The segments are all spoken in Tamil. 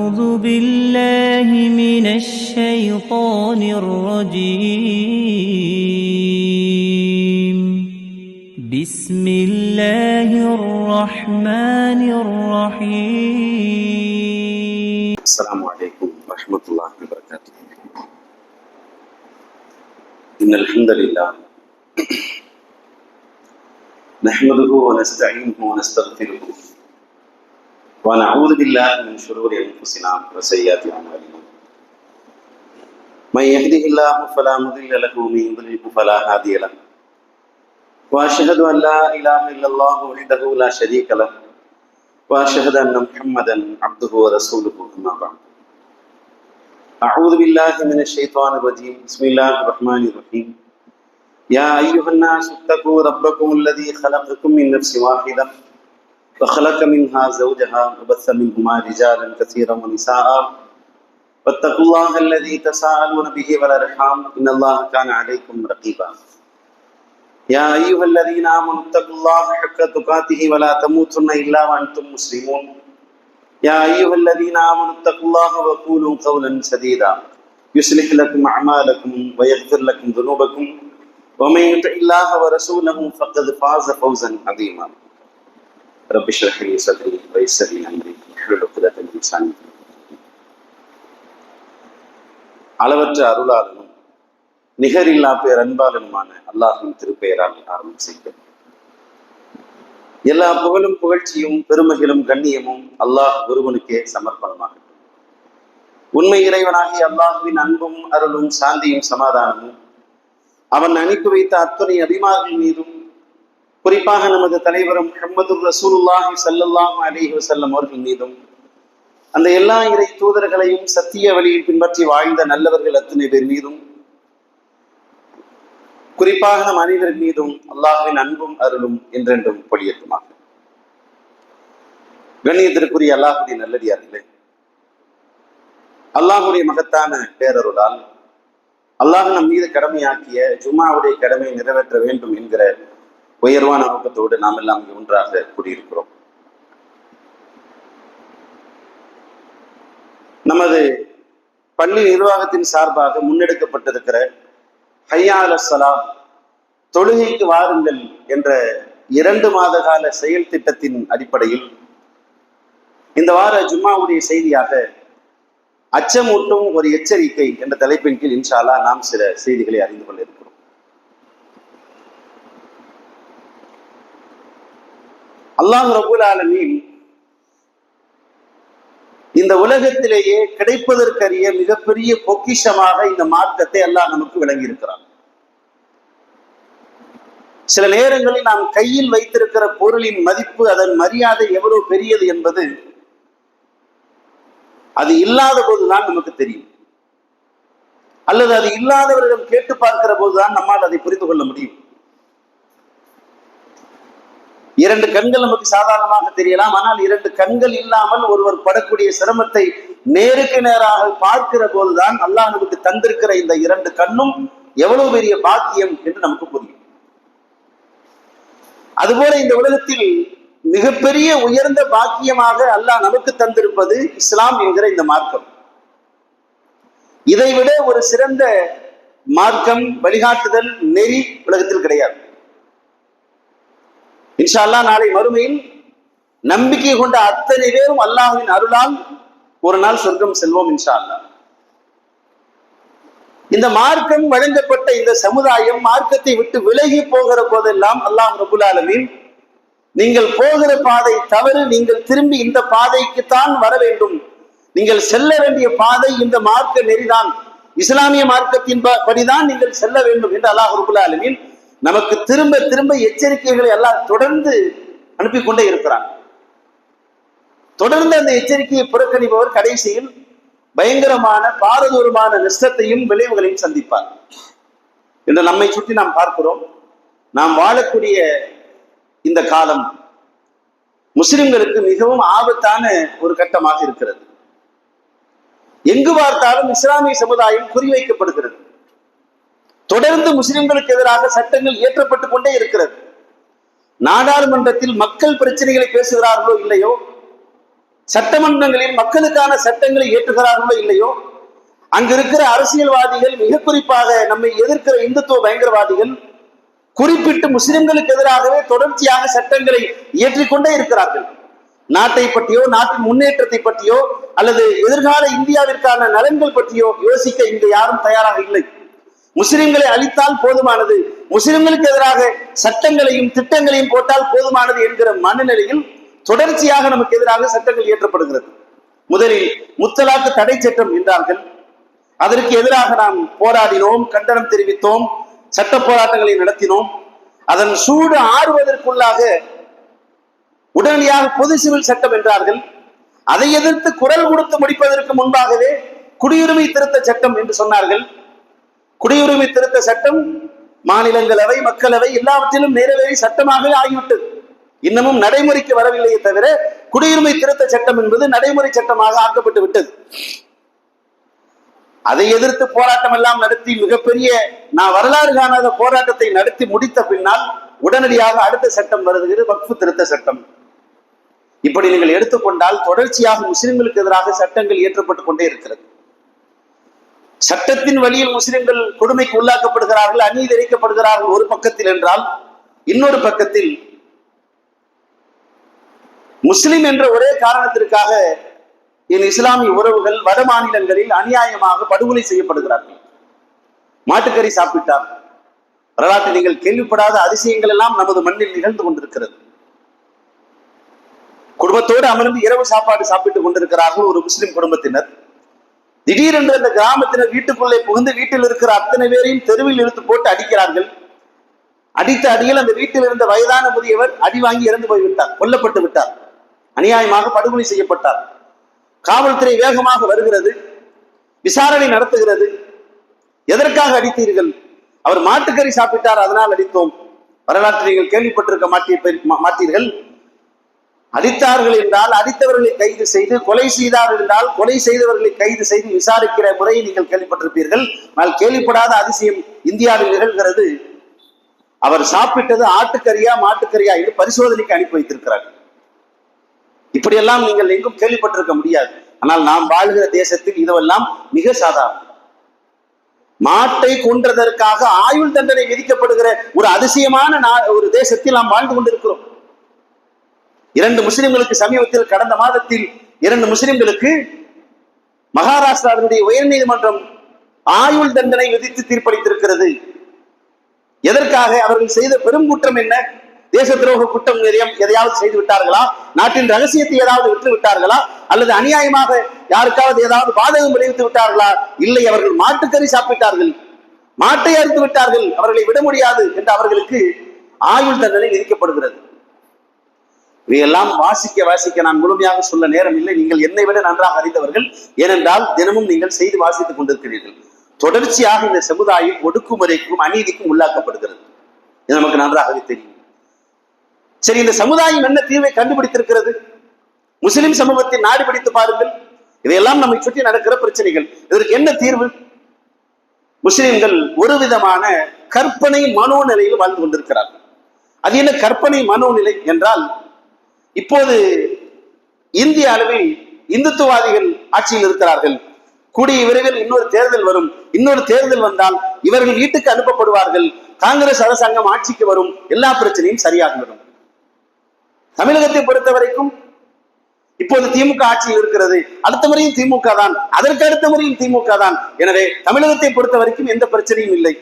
أعوذ بالله من الشيطان الرجيم بسم الله الرحمن الرحيم السلام عليكم ورحمة الله وبركاته. إن الحمد لله نحمده ونستعينه ونستغفره ونعوذ بالله من شرور أنفسنا وسيئات أعمالنا. من يهده الله فلا مضل له ومن يضلل فلا هادي له. وأشهد أن لا إله إلا الله وحده لا شريك له وأشهد أن محمدا عبده ورسوله أما بعد. أعوذ بالله من الشيطان الرجيم. بسم الله الرحمن الرحيم. يا أيها الناس اتقوا ربكم الذي خلقكم من نفس واحدة وخلق منها زوجها وبث منهما رجالا كثيرا ونساء واتقوا الله الذي تساءلون به والأرحام إن الله كان عليكم رقيبا. يا أيها الذين آمنوا اتقوا الله حق تقاته ولا تموتن إلا وأنتم مسلمون. يا أيها الذين آمنوا اتقوا الله وقولوا قولا سديدا يصلح لكم أعمالكم ويغفر لكم ذنوبكم ومن يطع الله ورسوله فقد فاز فوزا عظيما. رب اشرح لي صدري ويسر لي أمري واحلل عقدة من لساني. அளவற்ற அருளாளனும் நிகரில்லா பேரன்பாளனுமான அல்லாஹ்வின் திருப்பெயரால் ஆரம்பம் செய்கிறேன். எல்லா புகழும் புகழ்ச்சியும் பெருமகிலும் கண்ணியமும் அல்லாஹ் ஒருவனுக்கே சமர்ப்பணமாகட்டும். உண்மை இறைவனாகிய அல்லாஹ்வின் அன்பும் அருளும் சாந்தியும் சமாதானமும் அவன் அனுப்பி வைத்த அத்துணை அபிமார்கள் மீதும், குறிப்பாக நமது தலைவரும் முஹம்மதுர் ரசூலுல்லாஹி ஸல்லல்லாஹு அலைஹி வஸல்லம் அவர்கள் மீதும், அந்த எல்லா இறை தூதர்களையும் சத்திய வழியில் பின்பற்றி வாழ்ந்த நல்லவர்கள் அத்தனை பேர் மீதும், குறிப்பாக நம் அனைவர் மீதும் அல்லாஹ்வின் அன்பும் அருளும் என்றென்றும் பொழியட்டுமாக. கண்ணியத்திற்குரிய அல்லாஹ்வுடைய நல்லடியார்களே, அல்லாஹ்வுடைய மகத்தான பேரருளால் அல்லாஹ் நம் மீது கடமையாக்கிய ஜும்மாவுடைய கடமையை நிறைவேற்ற வேண்டும் என்கிற உயர்வான நோக்கத்தோடு நாம் எல்லாம் இங்கு ஒன்றாக கூடியிருக்கிறோம். நமது பள்ளி நிர்வாகத்தின் சார்பாக முன்னெடுக்கப்பட்டிருக்கிற ஹய்யா அலஸ் ஸலாஹ், தொழுகைக்கு வாருங்கள் என்ற 2 மாத கால செயல் திட்டத்தின் அடிப்படையில் இந்த வார ஜும்மாவுடைய செய்தியாக அச்சமூட்டும் ஒரு எச்சரிக்கை என்ற தலைப்பின் கீழ் இன்ஷா அல்லாஹ் நாம் சில செய்திகளை அறிந்து கொள்ள இருக்கிறோம். அல்லாஹ் ரப்பல் ஆலமீன் இந்த உலகத்திலேயே கிடைப்பதற்கரிய மிகப்பெரிய பொக்கிஷமாக இந்த மார்க்கத்தை அல்லாஹ் நமக்கு விளங்கி இருக்கிறான். சில நேரங்களில் நாம் கையில் வைத்திருக்கிற பொருளின் மதிப்பு, அதன் மரியாதை எவ்வளவு பெரியது என்பது அது இல்லாத போதுதான் நமக்கு தெரியும், அல்லது அது இல்லாதவரிடம் கேட்டு பார்க்கிற போதுதான் நம்மால் அதை புரிந்து கொள்ள முடியும். 2 கண்கள் நமக்கு சாதாரணமாக தெரியலாம், ஆனால் 2 கண்கள் இல்லாமல் ஒருவர் படக்கூடிய சிரமத்தை நேருக்கு நேராக பார்க்கிற போதுதான் அல்லாஹ் நமக்கு தந்திருக்கிற இந்த 2 கண்ணும் எவ்வளவு பெரிய பாக்கியம் என்று நமக்கு புரியும். அதுபோல இந்த உலகத்தில் மிகப்பெரிய உயர்ந்த பாக்கியமாக அல்லாஹ் நமக்கு தந்திருப்பது இஸ்லாம் என்கிற இந்த மார்க்கம். இதைவிட ஒரு சிறந்த மார்க்கம், வழிகாட்டுதல், நெறி உலகத்தில் கிடையாது. இன்ஷா அல்லாஹ் நாளை மறுமையில் நம்பிக்கை கொண்ட அத்தனை பேரும் அல்லாஹ்வின் அருளால் ஒரு நாள் சொர்க்கம் செல்வோம் இன்ஷா அல்லாஹ். இந்த மார்க்கம் வழங்கப்பட்ட இந்த சமுதாயம் மார்க்கத்தை விட்டு விலகி போகிற போதெல்லாம் அல்லாஹ் ரப்பல் ஆலமீன், நீங்கள் போகிற பாதை தவறு, நீங்கள் திரும்பி இந்த பாதைக்குத்தான் வர வேண்டும், நீங்கள் செல்ல வேண்டிய பாதை இந்த மார்க்க நெறிதான், இஸ்லாமிய மார்க்கத்தின் படிதான் நீங்கள் செல்ல வேண்டும் என்று அல்லாஹ் ரப்பல் ஆலமீன் நமக்கு திரும்ப திரும்ப எச்சரிக்கைகளை எல்லாம் தொடர்ந்து அனுப்பி கொண்டே இருக்கிறான். தொடர்ந்து அந்த எச்சரிக்கையை புறக்கணிப்பவர் கடைசியில் பயங்கரமான பாரதூரமான நஷ்டத்தையும் விளைவுகளையும் சந்திப்பார் என்று நம்மை சுற்றி நாம் பார்க்கிறோம். நாம் வாழக்கூடிய இந்த காலம் முஸ்லிம்களுக்கு மிகவும் ஆபத்தான ஒரு கட்டமாக இருக்கிறது. எங்கு பார்த்தாலும் இஸ்லாமிய சமுதாயம் குறிவைக்கப்படுகிறது. தொடர்ந்து முஸ்லிம்களுக்கு எதிராக சட்டங்கள் இயற்றப்பட்டுக் கொண்டே இருக்கிறது. நாடாளுமன்றத்தில் மக்கள் பிரச்சனைகளை பேசுகிறார்களோ இல்லையோ, சட்டமன்றங்களில் மக்களுக்கான சட்டங்களை ஏற்றுகிறார்களோ இல்லையோ, அங்க இருக்கிற அரசியல்வாதிகள், மிக குறிப்பாக நம்மை எதிர்க்கிற இந்துத்துவ பயங்கரவாதிகள், குறிப்பிட்டு முஸ்லிம்களுக்கு எதிராகவே தொடர்ச்சியாக சட்டங்களை இயற்றிக்கொண்டே இருக்கிறார்கள். நாட்டை பற்றியோ, நாட்டின் முன்னேற்றத்தை பற்றியோ, அல்லது எதிர்கால இந்தியாவிற்கான நலன்கள் பற்றியோ யோசிக்க இங்கு யாரும் தயாராக இல்லை. முஸ்லிம்களை அழித்தால் போதுமானது, முஸ்லிம்களுக்கு எதிராக சட்டங்களையும் திட்டங்களையும் போட்டால் போதுமானது என்கிற மனநிலையில் தொடர்ச்சியாக நமக்கு எதிராக சட்டங்கள் இயற்றப்படுகிறது. முதலில் முத்தலாக்கு தடை சட்டம் என்றார்கள். அதற்கு எதிராக நாம் போராடினோம், கண்டனம் தெரிவித்தோம், சட்ட போராட்டங்களை நடத்தினோம். அதன் சூடு ஆறுவதற்குள்ளாக உடனடியாக பொது சிவில் சட்டம் என்றார்கள். அதை எதிர்த்து குரல் கொடுத்து முடிப்பதற்கு முன்பாகவே குடியுரிமை திருத்த சட்டம் என்று சொன்னார்கள். குடியுரிமை திருத்த சட்டம் மாநிலங்களவை, மக்களவை எல்லாவற்றிலும் நிறைவேறி சட்டமாக ஆகிவிட்டது. இன்னமும் நடைமுறைக்கு வரவில்லையே தவிர குடியுரிமை திருத்த சட்டம் என்பது நடைமுறை சட்டமாக ஆக்கப்பட்டு விட்டது. அதை எதிர்த்து போராட்டம் எல்லாம் நடத்தி மிகப்பெரிய வரலாறு காணாத போராட்டத்தை நடத்தி முடித்த பின்னால் உடனடியாக அடுத்த சட்டம் வருகிறது, வக்ஃபு திருத்த சட்டம். இப்படி நீங்கள் எடுத்துக்கொண்டால் தொடர்ச்சியாக முஸ்லிம்களுக்கு எதிராக சட்டங்கள் இயற்றப்பட்டுக் கொண்டே இருக்கிறது. சட்டத்தின் வழியில் முஸ்லிம்கள் கொடுமைக்கு உள்ளாக்கப்படுகிறார்கள், அநீதி இழைக்கப்படுகிறார்கள் ஒரு பக்கத்தில் என்றால், இன்னொரு பக்கத்தில் முஸ்லிம் என்ற ஒரே காரணத்திற்காக என் இஸ்லாமிய உறவுகள் வட மாநிலங்களில் அநியாயமாக படுகொலை செய்யப்படுகிறார்கள். மாட்டுக்கறி சாப்பிட்டார். வரலாற்று நீங்கள் கேள்விப்படாத அதிசயங்கள் எல்லாம் நமது மண்ணில் நிகழ்ந்து கொண்டிருக்கிறது. குடும்பத்தோடு அமர்ந்து இரவு சாப்பாடு சாப்பிட்டுக் கொண்டிருக்கிறார்கள் ஒரு முஸ்லிம் குடும்பத்தினர். திடீரென்று அந்த கிராமத்தினர் வீட்டுக்குள்ளே புகுந்து வீட்டில் இருக்கிற அத்தனை பேரையும் தெருவில் இழுத்து போட்டு அடிக்கிறார்கள். அடித்த அடியில் அந்த வீட்டில் இருந்த வயதான முதியவர் அடி வாங்கி இறந்து போய்விட்டார், கொல்லப்பட்டு விட்டார், அநியாயமாக படுகொலை செய்யப்பட்டார். காவல்துறை வேகமாக வருகிறது, விசாரணை நடத்துகிறது. எதற்காக அடித்தீர்கள்? அவர் மாட்டுக்கறி சாப்பிட்டார், அதனால் அடித்தோம். வரலாற்றை நீங்கள் கேள்விப்பட்டிருக்க மாட்டீர்கள். அடித்தார்கள் என்றால் அடித்தவர்களை கைது செய்து, கொலை செய்தார்கள் என்றால் கொலை செய்தவர்களை கைது செய்து விசாரிக்கிற முறையை நீங்கள் கேள்விப்பட்டிருப்பீர்கள். ஆனால் கேள்விப்படாத அதிசயம் இந்தியாவில் நிகழ்கிறது. அவர் சாப்பிட்டது ஆட்டுக்கறியா மாட்டுக்கறியா என்று பரிசோதனைக்கு அனுப்பி வைத்திருக்கிறார்கள். இப்படியெல்லாம் நீங்கள் எங்கும் கேள்விப்பட்டிருக்க முடியாது. ஆனால் நாம் வாழ்கிற தேசத்தில் இதுவெல்லாம் மிக சாதாரணம். மாட்டை கொன்றதற்காக ஆயுள் தண்டனை விதிக்கப்படுகிற ஒரு அதிசயமான ஒரு தேசத்தில் நாம் வாழ்ந்து கொண்டிருக்கிறோம். 2 முஸ்லிம்களுக்கு சமீபத்தில் கடந்த மாதத்தில் 2 முஸ்லிம்களுக்கு மகாராஷ்டிராவினுடைய உயர் நீதிமன்றம் ஆயுள் தண்டனை விதித்து தீர்ப்பளித்திருக்கிறது. எதற்காக? அவர்கள் செய்த பெரும் குற்றம் என்ன? தேச துரோக குற்றம் எதையாவது செய்து விட்டார்களா? நாட்டின் ரகசியத்தை ஏதாவது விட்டு விட்டார்களா? அல்லது அநியாயமாக யாருக்காவது ஏதாவது பாதகம் விளைவித்து விட்டார்களா? இல்லை, அவர்கள் மாட்டுக்கறி சாப்பிட்டார்கள், மாட்டை அறுத்து விட்டார்கள், அவர்களை விட முடியாது என்று அவர்களுக்கு ஆயுள் தண்டனை விதிக்கப்படுகிறது. இவையெல்லாம் வாசிக்க நான் முழுமையாக சொல்ல நேரம் இல்லை. நீங்கள் என்னை விட நன்றாக அறிந்தவர்கள். ஏனென்றால் தினமும் நீங்கள் செய்து வாசித்துக் கொண்டிருக்கிறீர்கள். தொடர்ச்சியாக இந்த சமுதாயம் ஒடுக்குமுறைக்கும் அநீதிக்கும் உள்ளாக்கப்படுகிறது. இது நமக்கு நன்றாகவே தெரியும். சரி, இந்த சமுதாயம் என்ன தீர்வை கண்டுபிடித்திருக்கிறது? முஸ்லிம் சமூகத்தை நாடு பிடித்து பாருங்கள். இதையெல்லாம் நம்மை சுற்றி நடக்கிற பிரச்சனைகள். இதற்கு என்ன தீர்வு? முஸ்லிம்கள் ஒரு விதமான கற்பனை மனோநிலையில் வாழ்ந்து கொண்டிருக்கிறார்கள். அது என்ன கற்பனை மனோநிலை என்றால், இப்போது இந்திய அளவில் இந்துத்துவாதிகள் ஆட்சியில் இருக்கிறார்கள். கூடிய விரைவில் இன்னொரு தேர்தல் வரும். இன்னொரு தேர்தல் வந்தால் இவர்கள் வீட்டுக்கு அனுப்பப்படுவார்கள். காங்கிரஸ் அரசாங்கம் ஆட்சிக்கு வரும். எல்லா பிரச்சனையும் சரியாகிவிடும். தமிழகத்தை பொறுத்த வரைக்கும் இப்போது திமுக ஆட்சியில் இருக்கிறது. அடுத்த முறையும் திமுக தான், அதற்கு அடுத்த முறையும் திமுக தான். எனவே தமிழகத்தை பொறுத்த வரைக்கும் எந்த பிரச்சனையும் இல்லை.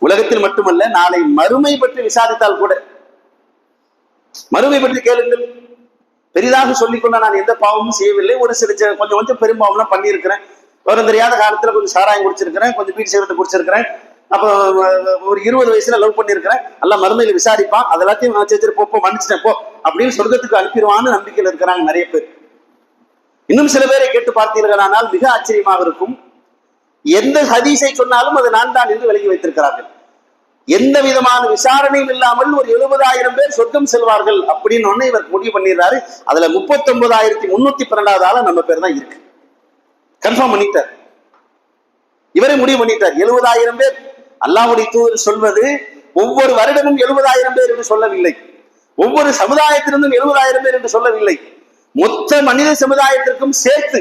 உலகத்தில் மட்டுமல்ல, நாளை மறுமை பற்றி விசாரித்தால் கூட, மறுமை பற்றி கேளுங்கள். பெரிதாக சொல்லிக்கொள்ள நான் எந்த பாவமும் செய்யவில்லை. ஒரு சில கொஞ்சம் பெரும்பாவம்லாம் பண்ணியிருக்கிறேன். விவரம் தெரியாத காலத்துல கொஞ்சம் சாராயம் குடிச்சிருக்கிறேன், கொஞ்சம் பீட் சிகரெட் குடிச்சிருக்கிறேன். அப்போ ஒரு 20 வயசுல லவ் பண்ணியிருக்கிறேன். எல்லாம் மறுமையில விசாரிப்பான். அதெல்லாத்தையும் நான் சேர்த்து போ மன்னிச்சிட்டேன் போ அப்படின்னு சொர்க்கத்துக்கு அனுப்பிடுவான்னு நம்பிக்கையில் இருக்கிறாங்க நிறைய பேர். இன்னும் சில பேரை கேட்டு பார்த்தீர்களானால் மிக ஆச்சரியமாக இருக்கும். எந்த ஹதீஸை சொன்னாலும் அது நான் தான் என்று விலகி வைத்திருக்கிறார்கள். எந்த விதமான விசாரணையும் இல்லாமல் ஒரு 70,000 பேர் சொர்க்கம் செல்வார்கள் அப்படின்னு ஒண்ணு இவர் முடிவு பண்ணிடுறாரு. அதுல 39,312வது ஆளா நம்ம பேர் தான் இருக்கு. கன்ஃபார்ம் பண்ணிட்டார். இவரே முடிவு பண்ணிட்டார். 70,000 பேர். அல்லாஹ்வுடைய தூதர் சொல்வது ஒவ்வொரு வருடமும் 70,000 பேர் என்று சொல்லவில்லை. ஒவ்வொரு சமுதாயத்திலிருந்தும் 70,000 பேர் என்று சொல்லவில்லை. மொத்த மனித சமுதாயத்திற்கும் சேர்த்து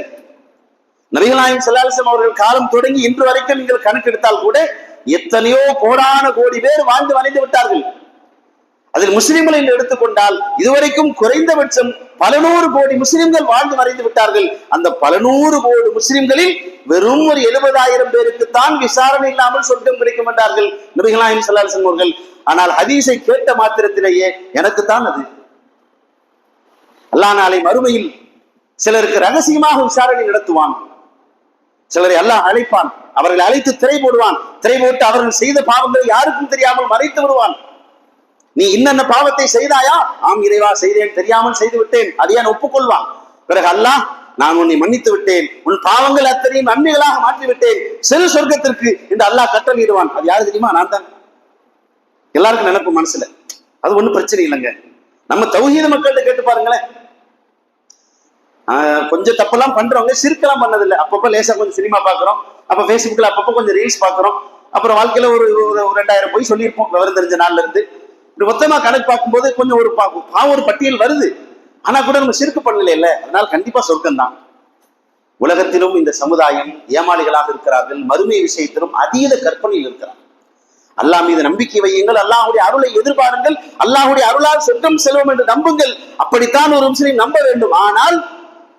நபிகள் நாயகம் ஸல்லல்லாஹு அலைஹி வஸல்லம் அவர்கள் காலம் தொடங்கி இன்று வரைக்கும் நீங்கள் கணக்கெடுத்தால் கூட எத்தனையோ கோடான கோடி பேர் வாழ்ந்து மறைந்து விட்டார்கள். அதில் முஸ்லிம்கள் என்று எடுத்துக்கொண்டால் இதுவரைக்கும் குறைந்தபட்சம் பல நூறு கோடி முஸ்லிம்கள் வாழ்ந்து மறைந்து விட்டார்கள். அந்த பல நூறு கோடி முஸ்லிம்களில் வெறும் ஒரு 70,000 பேருக்குத்தான் விசாரணை இல்லாமல் சொர்க்கம் கிடைக்கும் என்றார்கள் நபிகள் நாயகம் ஸல்லல்லாஹு அலைஹி வஸல்லம் அவர்கள். ஆனால் ஹதீஸை கேட்ட மாத்திரத்திலேயே எனக்குத்தான் அது அல்லாஹ் நாளை மறுமையில் சிலருக்கு ரகசியமாக விசாரணை நடத்துவான். சிலரை அல்லாஹ் அழைப்பான், அவர்களை அழைத்து திரை போடுவான். திரை போட்டு அவர்கள் செய்த பாவங்களை யாருக்கும் தெரியாமல் மறைத்து விடுவான். நீ இன்னென்ன பாவத்தை செய்தாயா? ஆம் இறைவா செய்தேன், தெரியாமல் செய்து விட்டேன், அதையான் ஒப்புக்கொள்வான். பிறகு அல்லாஹ் நான் உன்னை மன்னித்து விட்டேன், உன் பாவங்கள் அத்தனையும் நன்மைகளாக மாற்றி விட்டேன், செல் சொர்க்கத்திற்கு என்று அல்லாஹ் கட்டளையிடுவான். அது யாரு தெரியுமா? நான் தான். எல்லாருக்கும் நினைப்பு மனசுல. அது ஒண்ணும் பிரச்சனை இல்லைங்க. நம்ம தௌஹீத மக்கள்கிட்ட கேட்டு பாருங்களேன். கொஞ்சம் தப்பெல்லாம் பண்றவங்க சிறுக்கெல்லாம் பண்ணதில்லை. அப்பப்போ லேசா கொஞ்சம் சினிமா பாக்குறோம், அப்ப பேஸ்புக்ல அப்பப்போ கொஞ்சம் ரீல்ஸ் பாக்குறோம், அப்புறம் வாழ்க்கையில ஒரு 2000 போய் சொல்லியிருப்போம் விவரம் தெரிஞ்ச நாள்ல இருந்து. இப்படி மொத்தமா கணக்கு பார்க்கும்போது கொஞ்சம் ஒரு பட்டியல் வருது. ஆனா கூட நம்ம சிறுக்கு பண்ணல இல்ல. அதனால கண்டிப்பா சொர்க்கம் தான். உலகத்திலும் இந்த சமுதாயம் ஏமாளிகளாக இருக்கிறார்கள். மறுமை விஷயத்திலும் அதீத கற்பனையில் இருக்கிறார்கள். அல்லாஹ் மீது நம்பிக்கை வையுங்கள், அல்லாஹ்வுடைய அருளை எதிர்பாருங்கள், அல்லாஹ்வுடைய அருளால் சொர்க்கம் செல்வோம் என்று நம்புங்கள். அப்படித்தான் ஒரு முஸ்லிம் நம்ப வேண்டும். ஆனால்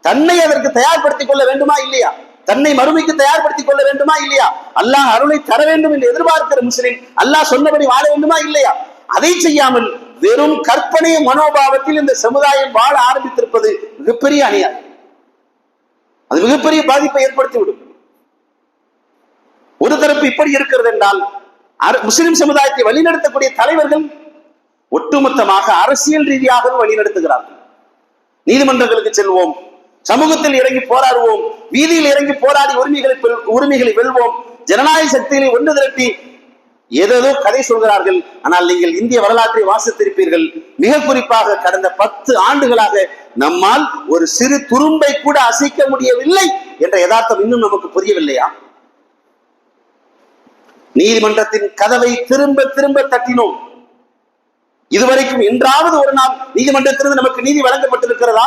தன்னை அதற்கு தயார்படுத்திக் கொள்ள வேண்டுமா இல்லையா? தன்னை மறுமைக்கு தயார்படுத்திக் கொள்ள வேண்டுமா இல்லையா? அல்லாஹ் அருளை தர வேண்டும் என்று எதிர்பார்க்கிற முஸ்லிம் அல்லாஹ் சொன்னபடி வாழ வேண்டுமா இல்லையா? அதை செய்யாமல் வெறும் கற்பனை மனோபாவத்தில் இந்த சமுதாயம் வாழ ஆரம்பித்திருப்பது மிகப்பெரிய அநியாயம். அது மிகப்பெரிய பாதிப்பை ஏற்படுத்திவிடும். ஒரு தரப்பு இப்படி இருக்கிறது என்றால் முஸ்லிம் சமுதாயத்தை வழிநடத்தக்கூடிய தலைவர்கள் ஒட்டுமொத்தமாக அரசியல் ரீதியாக வழிநடத்துகிறார்கள். நீதிமன்றங்களுக்கு செல்வோம், சமூகத்தில் இறங்கி போராடுவோம், வீதியில் இறங்கி போராடி உரிமைகளை வெல்வோம், ஜனநாயக சக்திகளை ஒன்று திரட்டி ஏதேதோ கதை சொல்கிறார்கள். ஆனால் நீங்கள் இந்திய வரலாற்றை வாசித்திருப்பீர்கள். மிக குறிப்பாக கடந்த 10 ஆண்டுகளாக நம்மால் ஒரு சிறு துரும்பை கூட அசைக்க முடியவில்லை என்ற யதார்த்தம் இன்னும் நமக்கு புரியவில்லையா? நீதிமன்றத்தின் கதவை திரும்ப திரும்ப தட்டினோம். இதுவரைக்கும் என்றாவது ஒரு நாள் நீதிமன்றத்திலிருந்து நமக்கு நீதி வழங்கப்பட்டிருக்கிறதா?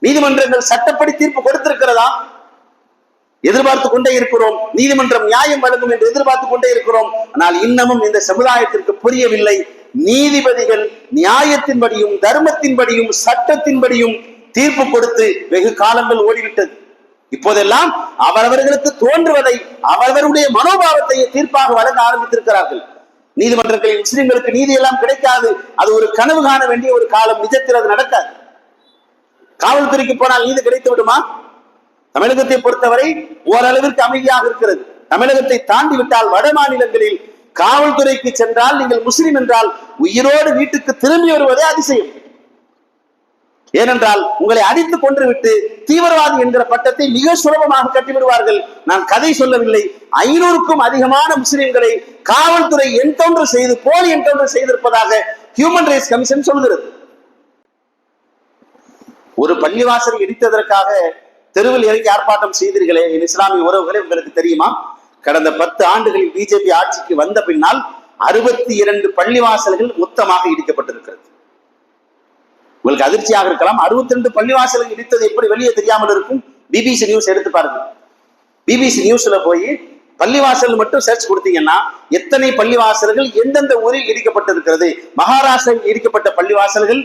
நீதிமன்றங்கள் சட்டப்படி தீர்ப்பு கொடுத்திருக்கிறதா? எதிர்பார்த்து கொண்டே இருக்கிறோம். நீதிமன்றம் நியாயம் வழங்கும் என்று எதிர்பார்த்து கொண்டே இருக்கிறோம். ஆனால் இன்னமும் இந்த சமுதாயத்திற்கு புரியவில்லை. நீதிபதிகள் நியாயத்தின்படியும் தர்மத்தின்படியும் சட்டத்தின்படியும் தீர்ப்பு கொடுத்து வெகு காலங்கள் ஓடிவிட்டது. இப்போதெல்லாம் அவரவர்களுக்கு தோன்றுவதை அவரவருடைய மனோபாவத்தை தீர்ப்பாக வழங்க ஆரம்பித்திருக்கிறார்கள். நீதிமன்றங்களில் முஸ்லிம்களுக்கு நீதி எல்லாம் கிடைக்காது. அது ஒரு கனவு காண வேண்டிய ஒரு காலம். நிஜத்தில் அது நடக்காது. காவல்துறைக்கு போனால் நீதி கிடைத்து விடுமா? தமிழகத்தை பொறுத்தவரை ஓரளவிற்கு அமைதியாக இருக்கிறது. தமிழகத்தை தாண்டி விட்டால் வட மாநிலங்களில் காவல்துறைக்கு சென்றால் நீங்கள் முஸ்லிம் என்றால் உயிரோடு வீட்டுக்கு திரும்பி வருவதே அதிசயம். ஏனென்றால் உங்களை அடித்து கொன்று விட்டு தீவிரவாதி என்கிற பட்டத்தை மிக சுலபமாக கட்டிவிடுவார்கள். நான் கதை சொல்லவில்லை. 500க்கும் அதிகமான முஸ்லிம்களை காவல்துறை என்கவுண்டர் செய்து போலி என்கவுண்டர் செய்திருப்பதாக ஹியூமன் ரைட்ஸ் கமிஷன் சொல்கிறது. ஒரு பள்ளிவாசலை இடித்ததற்காக தெருவில் இறங்கி ஆர்ப்பாட்டம் செய்தீர்களே என் இஸ்லாமிய உறவுகளை, உங்களுக்கு தெரியுமா? கடந்த 10 ஆண்டுகளில் பிஜேபி ஆட்சிக்கு வந்த பின்னால் 62 பள்ளிவாசல்கள் மொத்தமாக இடிக்கப்பட்டிருக்கிறது. உங்களுக்கு அதிர்ச்சியாக இருக்கலாம். 62 பள்ளிவாசல்கள் இடித்தது எப்படி வெளியே தெரியாமல் இருக்கும்? பிபிசி நியூஸ் எடுத்து பாருங்க. பிபிசி நியூஸ்ல போய் பள்ளிவாசல் மட்டும் சர்ச் கொடுத்தீங்கன்னா எத்தனை பள்ளிவாசல்கள் எந்தெந்த ஊரில் இடிக்கப்பட்டிருக்கிறது, மகாராஷ்டிராவில் இடிக்கப்பட்ட பள்ளிவாசல்கள்,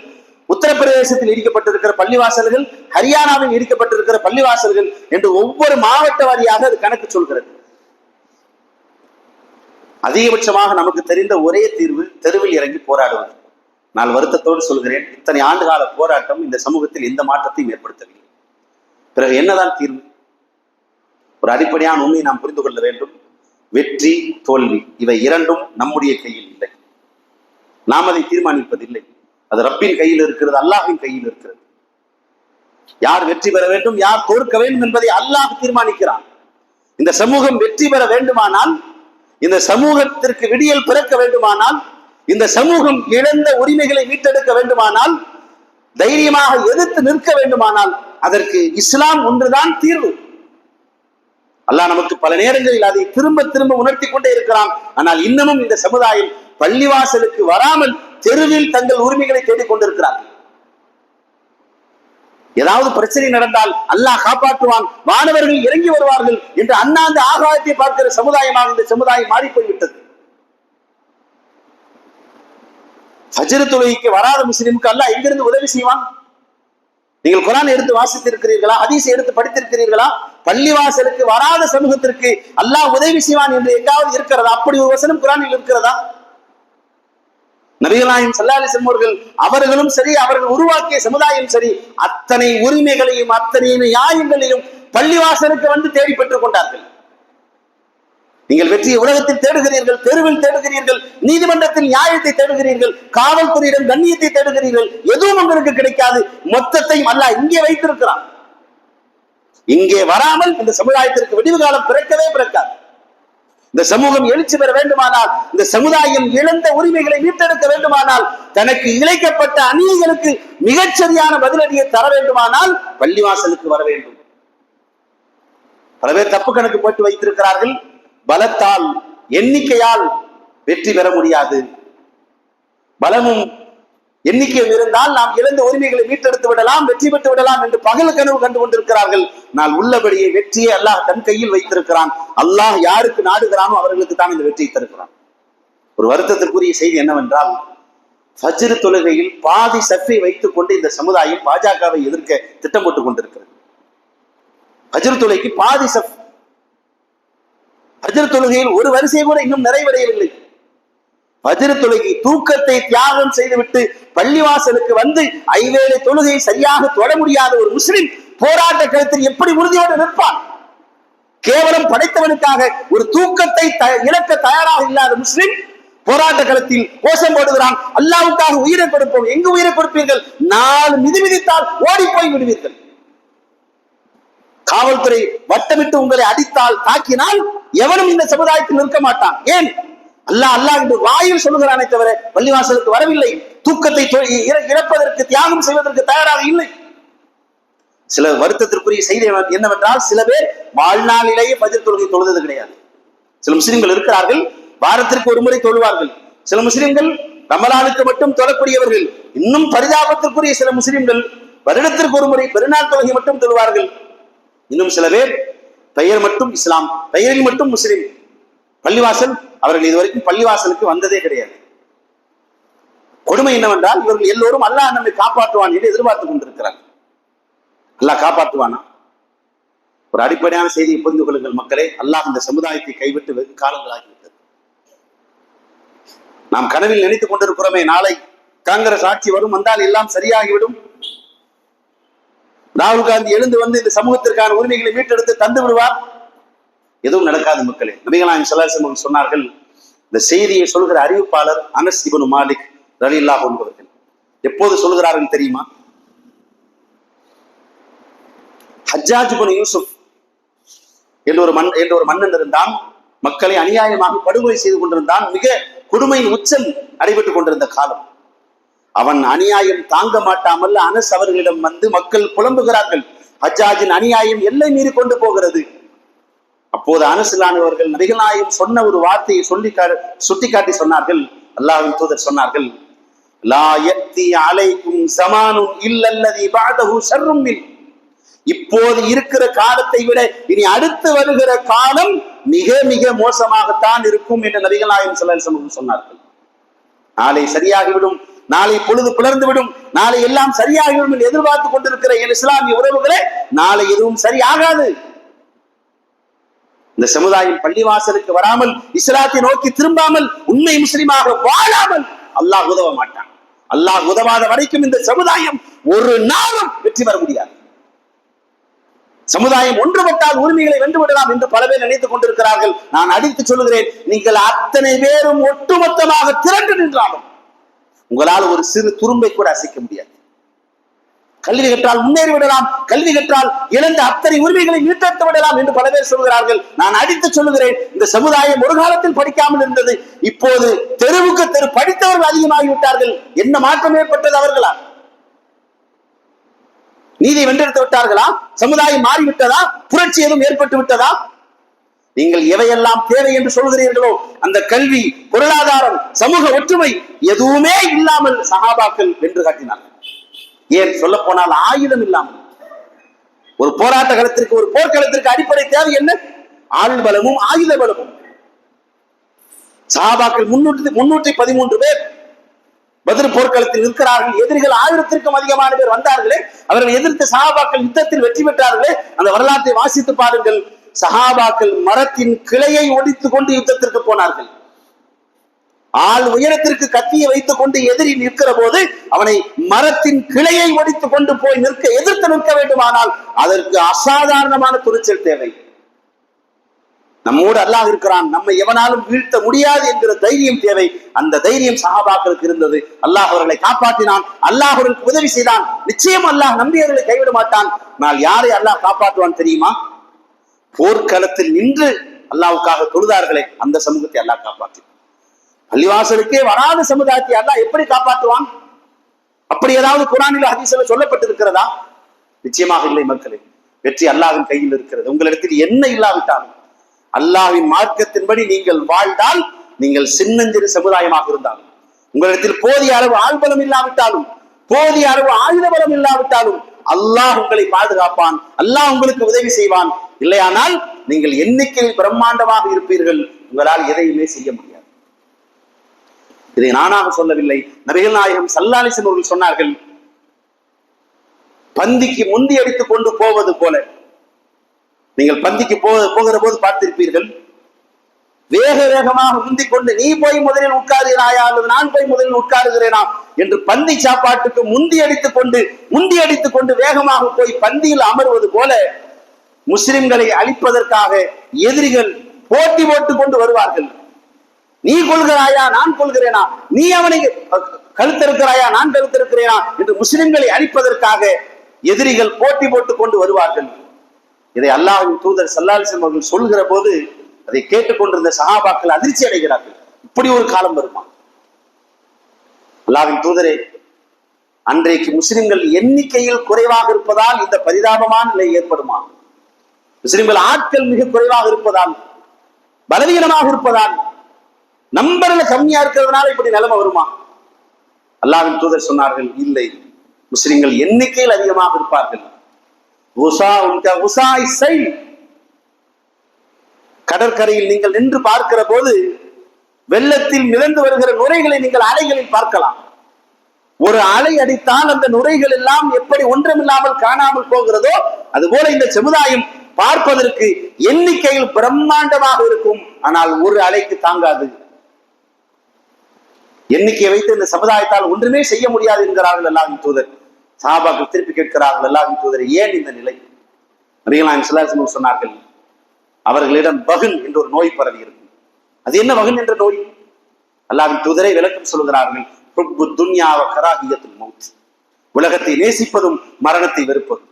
உத்தரப்பிரதேசத்தில் இடிக்கப்பட்டிருக்கிற பள்ளிவாசல்கள், ஹரியானாவில் இடிக்கப்பட்டிருக்கிற பள்ளிவாசல்கள் என்று ஒவ்வொரு மாவட்ட வாரியாக அது கணக்கு சொல்கிறது. அதிகபட்சமாக நமக்கு தெரிந்த ஒரே தீர்வு தெருவில் இறங்கி போராடுவது. நான் வருத்தத்தோடு சொல்கிறேன், இத்தனை ஆண்டுகால போராட்டம் இந்த சமூகத்தில் எந்த மாற்றத்தையும் ஏற்படுத்தவில்லை. பிறகு என்னதான் தீர்வு? ஒரு அடிப்படையான உண்மையை நாம் புரிந்து கொள்ள வேண்டும். வெற்றி தோல்வி இவை இரண்டும் நம்முடைய கையில் இல்லை. நாம் அதை தீர்மானிப்பதில்லை. அது ரப்பின் கையில் இருக்கிறது, அல்லாஹ்வின் கையில் இருக்கிறது. யார் வெற்றி பெற வேண்டும், யார் தோற்க வேண்டும் என்பதை அல்லாஹ் தீர்மானிக்கிறான். இந்த சமூகம் வெற்றி பெற வேண்டுமானால், இந்த சமூகத்திற்கு விடியல் பிறக்க வேண்டுமானால், இந்த சமூகம் இழந்த உரிமைகளை மீட்டெடுக்க வேண்டுமானால், தைரியமாக எதிர்த்து நிற்க வேண்டுமானால் அதற்கு இஸ்லாம் ஒன்றுதான் தீர்வு. அல்லாஹ் நமக்கு பல நேரங்களில் அதை திரும்ப திரும்ப உணர்த்தி கொண்டே இருக்கிறான். ஆனால் இன்னமும் இந்த சமுதாயம் பள்ளிவாசலுக்கு வராமல் தெருவில் தங்கள் உரிமைகளை தேடிக் கொண்டிருக்கிறார்கள். ஏதாவது பிரச்சனை நடந்தால் அல்லாஹ் காப்பாற்றுவான், வானவர்கள் இறங்கி வருவார்கள் என்று அண்ணாந்து ஆகாயத்தை பார்க்கிற சமுதாயமாக இந்த சமுதாயம் மாறி போய்விட்டது. ஃபஜ்ர் தொழுகைக்கு வராத முஸ்லிமுக்கு அல்லாஹ் எங்கிருந்து உதவி செய்வான்? நீங்கள் குர்ஆன் எடுத்து வாசித்திருக்கிறீர்களா? ஹதீஸை எடுத்து படித்திருக்கிறீர்களா? பள்ளிவாசலுக்கு வராத சமூகத்திற்கு அல்லாஹ் உதவி செய்வான் என்று எங்காவது இருக்கிறதா? அப்படி ஒரு வசனம் குர்ஆனில் இருக்கிறதா? நபிகள் நாயகம் ஸல்லல்லாஹு அலைஹி வஸல்லம் அவர்களும் சரி, அவர்கள் உருவாக்கிய சமுதாயம் சரி, அத்தனை உரிமைகளையும் அத்தனை நியாயங்களையும் பள்ளிவாசலுக்கு வந்து தேடி பெற்றுக் கொண்டார்கள். நீங்கள் வெற்றியை உலகத்தில் தேடுகிறீர்கள், தெருவில் தேடுகிறீர்கள், நீதிமன்றத்தில் நியாயத்தை தேடுகிறீர்கள், காவல்துறையிடம் கண்ணியத்தை தேடுகிறீர்கள், எதுவும் உங்களுக்கு கிடைக்காது. மொத்தத்தையும் அல்லாஹ் இங்கே வைத்திருக்கிறான். இங்கே வராமல் இந்த சமுதாயத்திற்கு விடிவு காலம் பிறக்கவே பிறக்காது. இந்த சமூகம் எழுச்சி பெற வேண்டுமானால், இந்த சமுதாயம் இழந்த உரிமைகளை மீட்டெடுக்க வேண்டுமானால், தனக்கு இழைக்கப்பட்ட அநீதிகளுக்கு மிகச்சரியான பதிலடியை தர வேண்டுமானால் பள்ளிவாசலுக்கு வர வேண்டும். பல பேர் தப்பு கணக்கு போட்டு வைத்திருக்கிறார்கள். பலத்தால் எண்ணிக்கையால் வெற்றி பெற முடியாது. பலமும் எண்ணிக்கையும் இருந்தால் நாம் இழந்த உரிமைகளை மீட்டெடுத்து விடலாம், வெற்றி பெற்று விடலாம் என்று பகல் கனவு கண்டு கொண்டிருக்கிறார்கள். நான் உள்ளபடியே வெற்றியை அல்லாஹ் தன் கையில் வைத்திருக்கிறான். அல்லாஹ் யாருக்கு நாடுகிறானோ அவர்களுக்கு தான் இந்த வெற்றியை தருகிறான். ஒரு வருத்தத்திற்குரிய செய்தி என்னவென்றால், ஃபஜ்ர் தொழுகையில் பாதி சஃபை வைத்துக் கொண்டு இந்த சமுதாயம் பாஜகவை எதிர்க்க திட்டம் போட்டுக் கொண்டிருக்கிறது. ஃபஜ்ர் தொழுகைக்கு பாதி சஃப். ஃபஜ்ர் தொழுகையில் ஒரு வரிசை கூட இன்னும் நிறைவடையவில்லை. ஃபஜ்ர் தொழுகை தூக்கத்தை தியாகம் செய்துவிட்டு பள்ளிவாசலுக்கு வந்து ஐவேளை தொழுகையை சரியாக தொட முடியாத ஒரு முஸ்லிம் போராட்ட களத்தில் எப்படி உறுதியோடு நிற்பான்? கேவலம் படைத்தவனுக்காக ஒரு தூக்கத்தை இழக்க தயாராக இல்லாத முஸ்லிம் போராட்ட களத்தில் கோஷம் போடுகிறான், அல்லாஹ்வுக்காக உயிரை கொடுப்போம். எங்கு உயிரை கொடுப்பீர்கள்? 4 மிதித்தால் ஓடி போய் விடுவீர்கள். காவல்துறை வட்டமிட்டு உங்களை அடித்தால், தாக்கினால் எவனும் இந்த சமுதாயத்தில் நிற்க மாட்டான். ஏன்? அல்லாஹ் அல்லாஹ் என்று வாயில் சொல்லுகிறானே தவிர பள்ளிவாசலுக்கு வரவில்லை. தூக்கத்தை இழப்பதற்கு, தியாகம் செய்வதற்கு தயாராக இல்லை. சில வருத்தத்திற்குரிய செய்தி என்னவென்றால், சில பேர் வாழ்நாளிலேயே ஃபஜ்ர் தொழுகை தொழுது கிடையாது. சில முஸ்லிம்கள் இருக்கிறார்கள், வாரத்திற்கு ஒரு முறை தொழுவார்கள். சில முஸ்லிம்கள் ரமலானுக்கு மட்டும் தொழக்கூடியவர்கள். இன்னும் பரிதாபத்திற்குரிய சில முஸ்லிம்கள் வருடத்திற்கு ஒரு முறை பெருநாள் தொழுகை மட்டும் தொழுவார்கள். இன்னும் சில பேர் பெயர் மட்டும் இஸ்லாம், பெயரில் மட்டும் முஸ்லிம். பள்ளிவாசல், அவர்கள் இதுவரைக்கும் பள்ளிவாசலுக்கு வந்ததே கிடையாது. கொடுமை என்னவென்றால், இவர்கள் எல்லோரும் அல்லாஹ் நம்மை காப்பாற்றுவான் என்று எதிர்பார்த்துக் கொண்டிருக்கிறார்கள். அல்லாஹ் காப்பாற்றுவானா? ஒரு அடிப்படையான செய்தியை புரிந்து கொள்ளுங்கள் மக்களே. அல்லாஹ் இந்த சமுதாயத்தை கைவிட்டு வெகு காலங்களாகிவிட்டது. நாம் கனவில் நினைத்துக் கொண்டிருக்கிறோமே, நாளை காங்கிரஸ் ஆட்சி வரும், வந்தால் எல்லாம் சரியாகிவிடும், ராகுல் காந்தி எழுந்து வந்து இந்த சமூகத்திற்கான உரிமைகளை மீட்டெடுத்து தந்து விடுவார். எதுவும் நடக்காது மக்களே. நபிகள் நாயகம் ஸல்லல்லாஹு அலைஹி வஸல்லம் சொன்னார்கள், இந்த செய்தியை சொல்கிற அறிவிப்பாளர் அனஸ் இப்னு மாலிக் ரலியல்லாஹு அன்ஹு அவர்கள் எப்போது சொல்கிறார்கள் தெரியுமா? ஹஜ்ஜாஜ் இப்னு யூசுப் என்ற ஒரு மன்னன் இருந்தான். மக்களை அநியாயமாக படுகொலை செய்து கொண்டிருந்தான். மிக கொடுமையின் உச்சம் நடைபெற்றுக் கொண்டிருந்த காலம். அவன் அநியாயம் தாங்க மாட்டாமல் அனஸ் அவர்களிடம் வந்து மக்கள் புலம்புகிறார்கள். ஹஜ்ஜாஜின் அநியாயம் எல்லை மீறி கொண்டு போகிறது. அப்போது அனஸ்லானவர்கள் நபிகள் நாயகம் சொன்ன ஒரு வார்த்தையை சுட்டிக்காட்டி சொன்னார்கள். அல்லாஹ்வின் தூதர் சொன்னார்கள், லா யத்தி அலைக்கும் ஸமானுன் இல்லல்லதி பஅதஹு ஷர்ரும் மின். இப்போது இருக்கிற காலத்தை விட இனி அடுத்து வருகிற காலம் மிக மிக மோசமாகத்தான் இருக்கும் என்று நபிகள் நாயகம் ஸல்லல்லாஹு அலைஹி வஸல்லம் சொன்னார்கள். நாளை சரியாகிவிடும், நாளை பொழுது பிளர்ந்து விடும், நாளை எல்லாம் சரியாகிவிடும் என்று எதிர்பார்த்துக் கொண்டிருக்கிற என் இஸ்லாமிய உறவுகளே, நாளை எதுவும் சரியாகாது. இந்த சமுதாயம் பள்ளிவாசலுக்கு வராமல், இஸ்லாத்தை நோக்கி திரும்பாமல், உண்மை முஸ்லிமாக வாழாமல் அல்லாஹ் உதவ மாட்டான். அல்லாஹ் உதவாத வரைக்கும் இந்த சமுதாயம் ஒரு நாளும் வெற்றி பெற முடியாது. சமுதாயம் ஒன்றுபட்டால் உரிமைகளை வென்றுவிடலாம் என்று பல பேர் நினைத்துக் கொண்டிருக்கிறார்கள். நான் அடித்து சொல்லுகிறேன், நீங்கள் அத்தனை பேரும் ஒட்டுமொத்தமாக திரண்டு நின்றாலும் உங்களால் ஒரு சிறு துரும்பை கூட அசைக்க முடியாது. கல்வி கற்றால் முன்னேறி விடலாம், கல்வி கற்றால் இழந்த அத்தனை உரிமைகளை மீட்டெடுத்து விடலாம் என்று பல பேர் சொல்கிறார்கள். நான் அடித்து சொல்லுகிறேன், இந்த சமுதாயம் ஒரு காலத்தில் படிக்காமல் இருந்தது, இப்போது தெருவுக்கு தெரு படித்தவர்கள் அதிகமாகிவிட்டார்கள். என்ன மாற்றம் ஏற்பட்டது அவர்களால்? நீதி வென்றெடுத்து விட்டார்களா? சமுதாயம் மாறிவிட்டதா? புரட்சி எதுவும் ஏற்பட்டு விட்டதா? நீங்கள் எவையெல்லாம் தேவை என்று சொல்கிறீர்களோ, அந்த கல்வி, பொருளாதாரம், சமூக ஒற்றுமை எதுவுமே இல்லாமல் சஹாபாக்கள் வென்று காட்டினார்கள். ஏன் சொல்ல போனால் ஆயுதம் இல்லாமல். ஒரு போராட்ட களத்திற்கு, ஒரு போர்க்களத்திற்கு அடிப்படை தேவை என்ன? ஆள் பலமும் ஆயுத பலமும். சஹாபாக்கள் 313 பேர் பத்ர் போர்க்களத்தில் இருக்கிறார்கள். எதிரிகள் 1000த்திற்கும் அதிகமான பேர் வந்தார்களே, அவர்கள் எதிர்த்து சஹாபாக்கள் யுத்தத்தில் வெற்றி பெற்றார்களே, அந்த வரலாற்றை வாசித்து பாருங்கள். சஹாபாக்கள் மரத்தின் கிளையை ஒடித்துக் கொண்டு யுத்தத்திற்கு போனார்கள். ஆள் உயரத்திற்கு கத்தியை வைத்துக் கொண்டு எதிரி நிற்கிற போது அவனை மரத்தின் கிளையை ஒடித்துக் கொண்டு போய் எதிர்த்து நிற்க வேண்டுமானால் அதற்கு அசாதாரணமான துணிச்சல் தேவை. நம்மோடு அல்லாஹ் இருக்கிறான், நம்மை எவனாலும் வீழ்த்த முடியாது என்கிற தைரியம் தேவை. அந்த தைரியம் சஹாபாக்களுக்கு இருந்தது. அல்லாஹ் அவர்களை காப்பாற்றினான், அல்லாஹ் அவர்களுக்கு உதவி செய்தான். நிச்சயம் அல்லாஹ் நம்பியவர்களை கைவிட மாட்டான். ஆனால் யாரை அல்லாஹ் காப்பாற்றுவான் தெரியுமா? போர்க்களத்தில் நின்று அல்லாஹ்வுக்காக தொழுதார்களே, அந்த சமூகத்தை அல்லாஹ் காப்பாற்றினான். பள்ளிவாசலுக்கே வராத சமுதாயத்தை அல்லாஹ் எப்படி காப்பாற்றுவான்? அப்படி ஏதாவது குர்ஆனில் ஹதீஸில் சொல்லப்பட்டிருக்கிறதா? நிச்சயமாக இல்லை மக்களே. வெற்றி அல்லாஹ்வின் கையில் இருக்கிறது. உங்களிடத்தில் என்ன இல்லாவிட்டாலும் அல்லாஹ்வின் மார்க்கத்தின்படி நீங்கள் வாழ்ந்தால், நீங்கள் சின்னஞ்சிறு சமுதாயமாக இருந்தாலும், உங்களிடத்தில் போதிய அளவு ஆள்பலம் இல்லாவிட்டாலும், போதிய அளவு ஆயுத பலம் இல்லாவிட்டாலும் அல்லாஹ் உங்களை பாதுகாப்பான், அல்லாஹ் உங்களுக்கு உதவி செய்வான். இல்லையானால் நீங்கள் எண்ணிக்கையில் பிரம்மாண்டமாக இருப்பீர்கள், உங்களால் எதையுமே செய்ய முடியாது. இதை நானாக சொல்லவில்லை, நபிகள் நாயகம் ஸல்லல்லாஹு அலைஹி வஸல்லம் அவர்கள் சொன்னார்கள், பந்திக்கு முந்தி அடித்துக் கொண்டு போவது போல. நீங்கள் பந்திக்கு போகிற போது பார்த்திருப்பீர்கள், வேக வேகமாக முந்திக் கொண்டு நீ போய் முதலில் உட்காருகிறாயா அல்லது நான் போய் முதலில் உட்காருகிறேனா என்று பந்தி சாப்பாட்டுக்கு முந்தி அடித்துக் கொண்டு வேகமாக போய் பந்தியில் அமர்வது போல முஸ்லிம்களை அழிப்பதற்காக எதிரிகள் போட்டி போட்டுக் கொண்டு வருவார்கள். நீ கொள்கிறாயா நான் கொள்கிறேனா, நீ அவனை கழுத்திருக்கிறாயா நான் கழுத்திருக்கிறேனா என்று முஸ்லிம்களை அழிப்பதற்காக எதிரிகள் போட்டி போட்டுக் கொண்டு வருவார்கள். இதை அல்லாஹ்வின் தூதர் ஸல்லல்லாஹு அலைஹி வஸல்லம் அவர்கள் சொல்கிற போது அதை கேட்டுக்கொண்டிருந்த சஹாபாக்கள் அதிர்ச்சி அடைகிறார்கள். இப்படி ஒரு காலம் வருமா? அல்லாஹ்வின் தூதரே, அன்றைக்கு முஸ்லிம்கள் எண்ணிக்கையில் குறைவாக இருப்பதால் இந்த பரிதாபமான நிலை ஏற்படுமா? முஸ்லிம்கள் ஆட்கள் மிக குறைவாக இருப்பதால், பலவீனமாக இருப்பதால், நம்பர்ல கம்மியா இருக்கிறதுனால இப்படி நிலைமை வருமா? அல்லாஹ்வின் தூதர் சொன்னார்கள், இல்லை, முஸ்லிம்கள் எண்ணிக்கையில் அதிகமாக இருப்பார்கள். கடற்கரையில் நீங்கள் நின்று பார்க்கிற போது வெள்ளத்தில் மிதந்து வருகிற நுரைகளை நீங்கள் அலைகளில் பார்க்கலாம். ஒரு அலை அடித்தால் அந்த நுரைகள் எல்லாம் எப்படி ஒன்றுமில்லாமல் காணாமல் போகிறதோ அதுபோல இந்த சமுதாயம் பார்ப்பதற்கு எண்ணிக்கையில் பிரம்மாண்டமாக இருக்கும், ஆனால் ஒரு அலைக்கு தாங்காது. எண்ணிக்கையை வைத்து இந்த சமுதாயத்தால் ஒன்றுமே செய்ய முடியாது என்கிறார்கள் அல்லாஹ்வின் தூதர். சஹாபாக்கள் திருப்பி கேட்கிறார்கள், அல்லாஹ்வின் தூதர், ஏன் இந்த நிலை? நபிகள் நாயகம் ஸல்லல்லாஹு அலைஹி வஸல்லம் சொன்னார்கள், அவர்களிடம் வஹன் என்ற ஒரு நோய் பரவி இருக்கும். அது என்ன வஹன் என்ற நோய்? அல்லாஹ்வின் தூதரை விளக்கம் சொல்கிறார்கள், ஹுப்பு துன்யா வ கராஹியத்துல் மௌத், உலகத்தை நேசிப்பதும் மரணத்தை வெறுப்பதும்.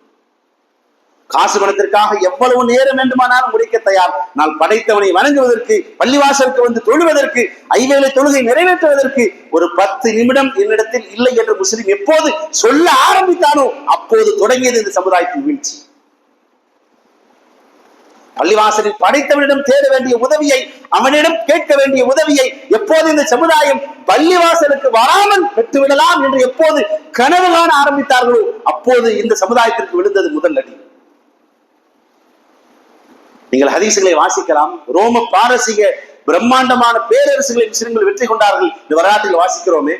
காசு பணத்திற்காக எவ்வளவு நேரம் வேண்டுமானாலும் முடிக்க தயார். நான் படைத்தவனை வணங்குவதற்கு, பள்ளிவாசலுக்கு வந்து தொழுவதற்கு, ஐவேளை தொழுகை நிறைவேற்றுவதற்கு ஒரு 10 நிமிடம் என்னிடத்தில் இல்லை என்று முஸ்லிம் எப்போது சொல்ல ஆரம்பித்தானோ அப்போது தொடங்கியது இந்த சமுதாயத்தின் வீழ்ச்சி. பள்ளிவாசலில் படைத்தவனிடம் தேட வேண்டிய உதவியை, அவனிடம் கேட்க வேண்டிய உதவியை எப்போது இந்த சமுதாயம் பள்ளிவாசலுக்கு வராமல் பெற்றுவிடலாம் என்று எப்போது கனவு காண ஆரம்பித்தார்களோ அப்போது இந்த சமுதாயத்திற்கு விழுந்தது முதல் அடி. நீங்கள் ஹதீசுகளை வாசிக்கலாம். ரோம பாரசீக பிரம்மாண்டமான பேரரசுகளை முஸ்லிம்கள் வெற்றி கொண்டார்கள். இந்த வரலாற்றில் வாசிக்கிறோமே,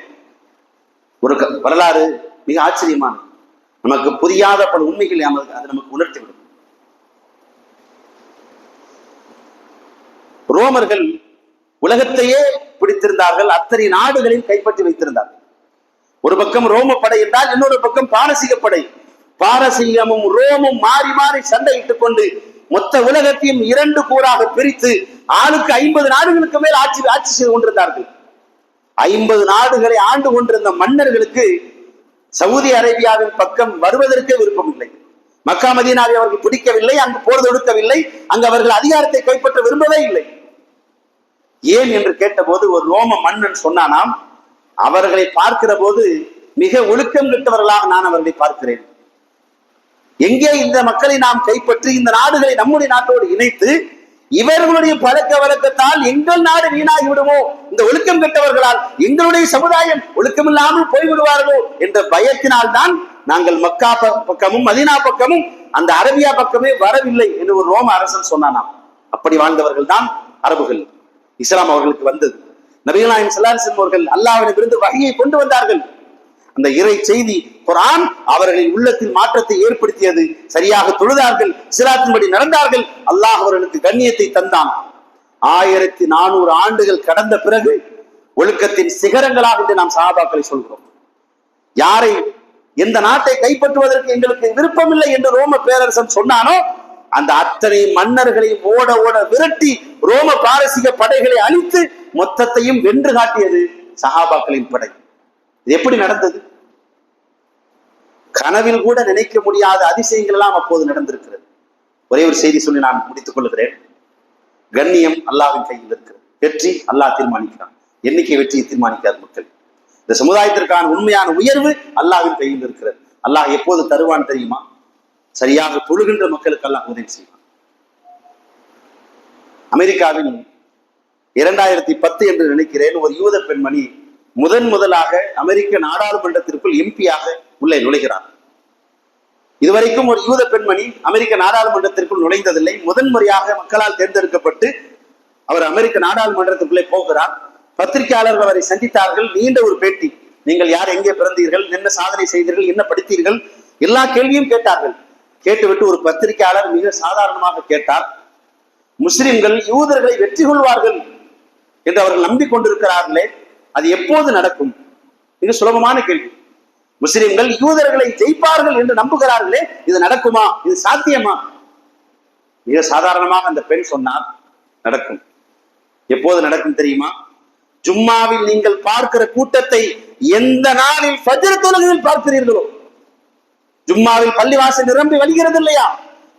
ஒரு வரலாறு மிக ஆச்சரியமான, நமக்கு புரியாத பல உண்மைகளை அது நமக்கு உணர்த்திவிடும். ரோமர்கள் உலகத்தையே பிடித்திருந்தார்கள், அத்தனை நாடுகளில் கைப்பற்றி வைத்திருந்தார்கள். ஒரு பக்கம் ரோம படை என்றால் இன்னொரு பக்கம் பாரசீக படை. பாரசீகமும் ரோமும் மாறி மாறி சண்டையிட்டுக் கொண்டு மொத்த உலகத்தையும் 2 கூறாக பிரித்து ஆளுக்கு 50 நாடுகளுக்கு மேல் ஆட்சி செய்து கொண்டிருந்தார்கள். 50 நாடுகளை ஆண்டு கொண்டிருந்த மன்னர்களுக்கு சவுதி அரேபியாவின் பக்கம் வருவதற்கே விருப்பம் இல்லை. மக்கா மதீனாவை அவர்கள் பிடிக்கவில்லை, அங்கு போர் தொடுக்கவில்லை, அங்கு அவர்கள் அதிகாரத்தை கைப்பற்ற விரும்பவே இல்லை. ஏன் என்று கேட்டபோது ஒரு ரோம மன்னன் சொன்னானாம், அவர்களை பார்க்கிற போது மிக ஒழுக்கம் கெட்டவர்களாக நான் அவர்களை பார்க்கிறேன். எங்கே இந்த மக்களை நாம் கைப்பற்றி இந்த நாடுகளை நம்முடைய நாட்டோடு இணைத்து இவர்களுடைய பழக்க வழக்கத்தால் எங்கள் நாடு வீணாகி விடுமோ, இந்த ஒழுக்கம் கெட்டவர்களால் எங்களுடைய சமுதாயம் ஒழுக்கமில்லாமல் போய்விடுவார்களோ என்ற பயத்தினால் தான் நாங்கள் மக்கா பக்கமும் மதீனா பக்கமும் அந்த அரபியா பக்கமே வரவில்லை என்று ஒரு ரோம அரசன் சொன்னானாம். அப்படி வாழ்ந்தவர்கள் தான் அரபுகள். இஸ்லாம் அவர்களுக்கு வந்தது. நபிகள் நாயகம் ஸல்லல்லாஹு அலைஹி வஸல்லம் அவர்கள் அல்லாஹ்விடமிருந்து வஹியை கொண்டு வந்தார்கள். அந்த இறை செய்தி குர்ஆன் அவர்களின் உள்ளத்தில் மாற்றத்தை ஏற்படுத்தியது. சரியாக தொழுதார்கள், சிராத்தின்படி நடந்தார்கள், அல்லாஹ் அவர்களுக்கு கண்ணியத்தை தந்தான். 1400 ஆண்டுகள் கடந்த பிறகு ஒழுக்கத்தின் சிகரங்களாக என்று நாம் சஹாபாக்களை சொல்கிறோம். யாரை எந்த நாட்டை கைப்பற்றுவதற்கு எங்களுக்கு விருப்பமில்லை என்று ரோம பேரரசன் சொன்னானோ அந்த அத்தனை மன்னர்களையும் ஓட ஓட விரட்டி ரோம பாரசீக படைகளை அழித்து மொத்தத்தையும் வென்று காட்டியது சஹாபாக்களின் படை. இது எப்படி நடந்தது? கனவில் கூட நினைக்க முடியாத அதிசயங்கள் எல்லாம் அப்போது நடந்திருக்கிறது. ஒரே ஒரு செய்தி சொல்லி நான் முடித்துக் கொள்கிறேன். கண்ணியம் அல்லாஹ்வின் கையில் இருக்கிறது. வெற்றி அல்லாஹ் தீர்மானிக்கிறான். எண்ணிக்கை வெற்றியை தீர்மானிக்காத மக்கள். இந்த சமுதாயத்திற்கான உண்மையான உயர்வு அல்லாஹ்வின் கையில் இருக்கிறது. அல்லாஹ் எப்போது தருவான் தெரியுமா? சரியாக தொழுகின்ற மக்களுக்கு அல்லாஹ் உதவி செய்வான். அமெரிக்காவில் 2010 என்று நினைக்கிறேன், ஒரு யூத பெண்மணி முதலாக அமெரிக்க நாடாளுமன்றத்திற்குள் எம்பியாக உள்ளே நுழைகிறார். இதுவரைக்கும் ஒரு யூத பெண்மணி அமெரிக்க நாடாளுமன்றத்திற்குள் நுழைந்ததில்லை. முதன்முறையாக மக்களால் தேர்ந்தெடுக்கப்பட்டு அவர் அமெரிக்க நாடாளுமன்றத்திற்குள்ளே போகிறார். பத்திரிகையாளர்கள் அவரை சந்தித்தார்கள். நீண்ட ஒரு பேட்டி. நீங்கள் யார், எங்கே பிறந்தீர்கள், என்ன சாதனை செய்தீர்கள், என்ன படித்தீர்கள், எல்லா கேள்வியும் கேட்டார்கள். கேட்டுவிட்டு ஒரு பத்திரிகையாளர் மிக சாதாரணமாக கேட்டார், முஸ்லிம்கள் யூதர்களை வெற்றி கொள்வார்கள் என்று அவர்கள் நம்பிக்கொண்டிருக்கிறார்களே, அது எப்போது நடக்கும்? மிக சுலபமான கேள்வி. முஸ்லிம்கள் யூதர்களை ஜெயிப்பார்கள் என்று நம்புகிறார்களே, இது நடக்குமா, இது சாத்தியமா? மிக சாதாரணமாக அந்த பெண் சொன்னார், நடக்கும். எப்போது நடக்கும் தெரியுமா? ஜும்மாவில் நீங்கள் பார்க்கிற கூட்டத்தை எந்த நாளில் ஃபஜ்ர் தொழுகையில் பார்க்கிறீர்களோ, ஜும்மாவில் பள்ளிவாசல் நிரம்பி வழிகிறது இல்லையா,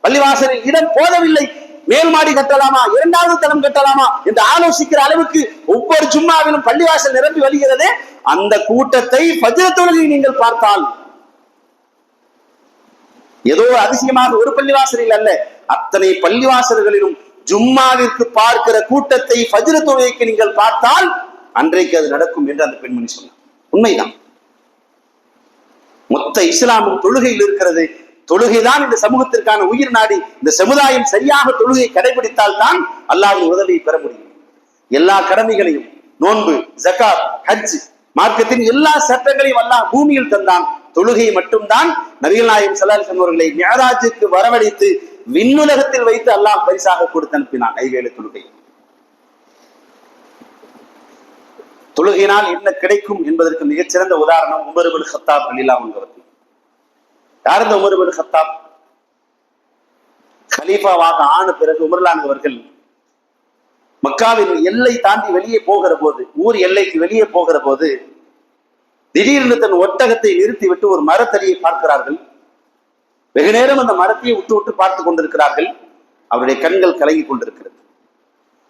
பள்ளிவாசலில் இடம் போதவில்லை, மேல் மாடி கட்டலாமா, இரண்டாவது தளம் கட்டலாமா என்று ஆலோசிக்கிற அளவுக்கு ஒவ்வொரு ஜும்மாவிலும் பள்ளிவாசல் நிரம்பி வருகிறதே, அந்த கூட்டத்தை ஃபஜ்ர் தொழுகையை நீங்கள் பார்த்தால், ஏதோ அதிசயமாக ஒரு பள்ளிவாசலில் அல்ல, அத்தனை பள்ளிவாசல்களிலும் ஜும்மாவிற்கு பார்க்கிற கூட்டத்தை ஃபஜ்ர் தொழுகைக்கு நீங்கள் பார்த்தால் அன்றைக்கு அது நடக்கும் என்று அந்த பெண்மணி சொன்னார். உண்மைதான். மொத்த இஸ்லாமும் தொழுகையில் இருக்கிறது. தொழுகைதான் இந்த சமூகத்திற்கான உயிர் நாடி. இந்த சமுதாயம் சரியாக தொழுகை கடைபிடித்தால் தான் அல்லாஹ்வின் உதவியை பெற முடியும். எல்லா கடமைகளையும், நோன்பு, ஜகாத், ஹஜ், மார்க்கத்தின் எல்லா சட்டங்களையும் அல்லாஹ் பூமியில் தந்தான். தொழுகை மட்டும்தான் நபிகள் நாயகம் ஸல்லல்லாஹு அலைஹி வஸல்லம் அவர்களை மிஅராஜுக்கு வரவழைத்து விண்ணுலகத்தில் வைத்து அல்லாஹ் பரிசாக கொடுத்து அனுப்பினான். ஐவேளை தொழுகை. தொழுகையினால் என்ன கிடைக்கும் என்பதற்கு மிகச்சிறந்த உதாரணம் உமர் இப்னு கத்தாப் ரலியல்லாஹு அன்ஹு அவர்கள். யார் இந்த உமர் இப்னு கத்தாப்? கலீஃபாவாக ஆன பிறகு உமர்லான் அவர்கள் மக்காவின் எல்லை தாண்டி வெளியே போகிற போது, ஊர் எல்லைக்கு வெளியே போகிற போது, திடீரென்று தன் ஒட்டகத்தை நிறுத்திவிட்டு ஒரு மரத்தடியை பார்க்கிறார்கள். வெகு நேரம் அந்த மரத்தையை விட்டு விட்டு பார்த்து கொண்டிருக்கிறார்கள். அவருடைய கண்கள் கலங்கி கொண்டிருக்கிறது.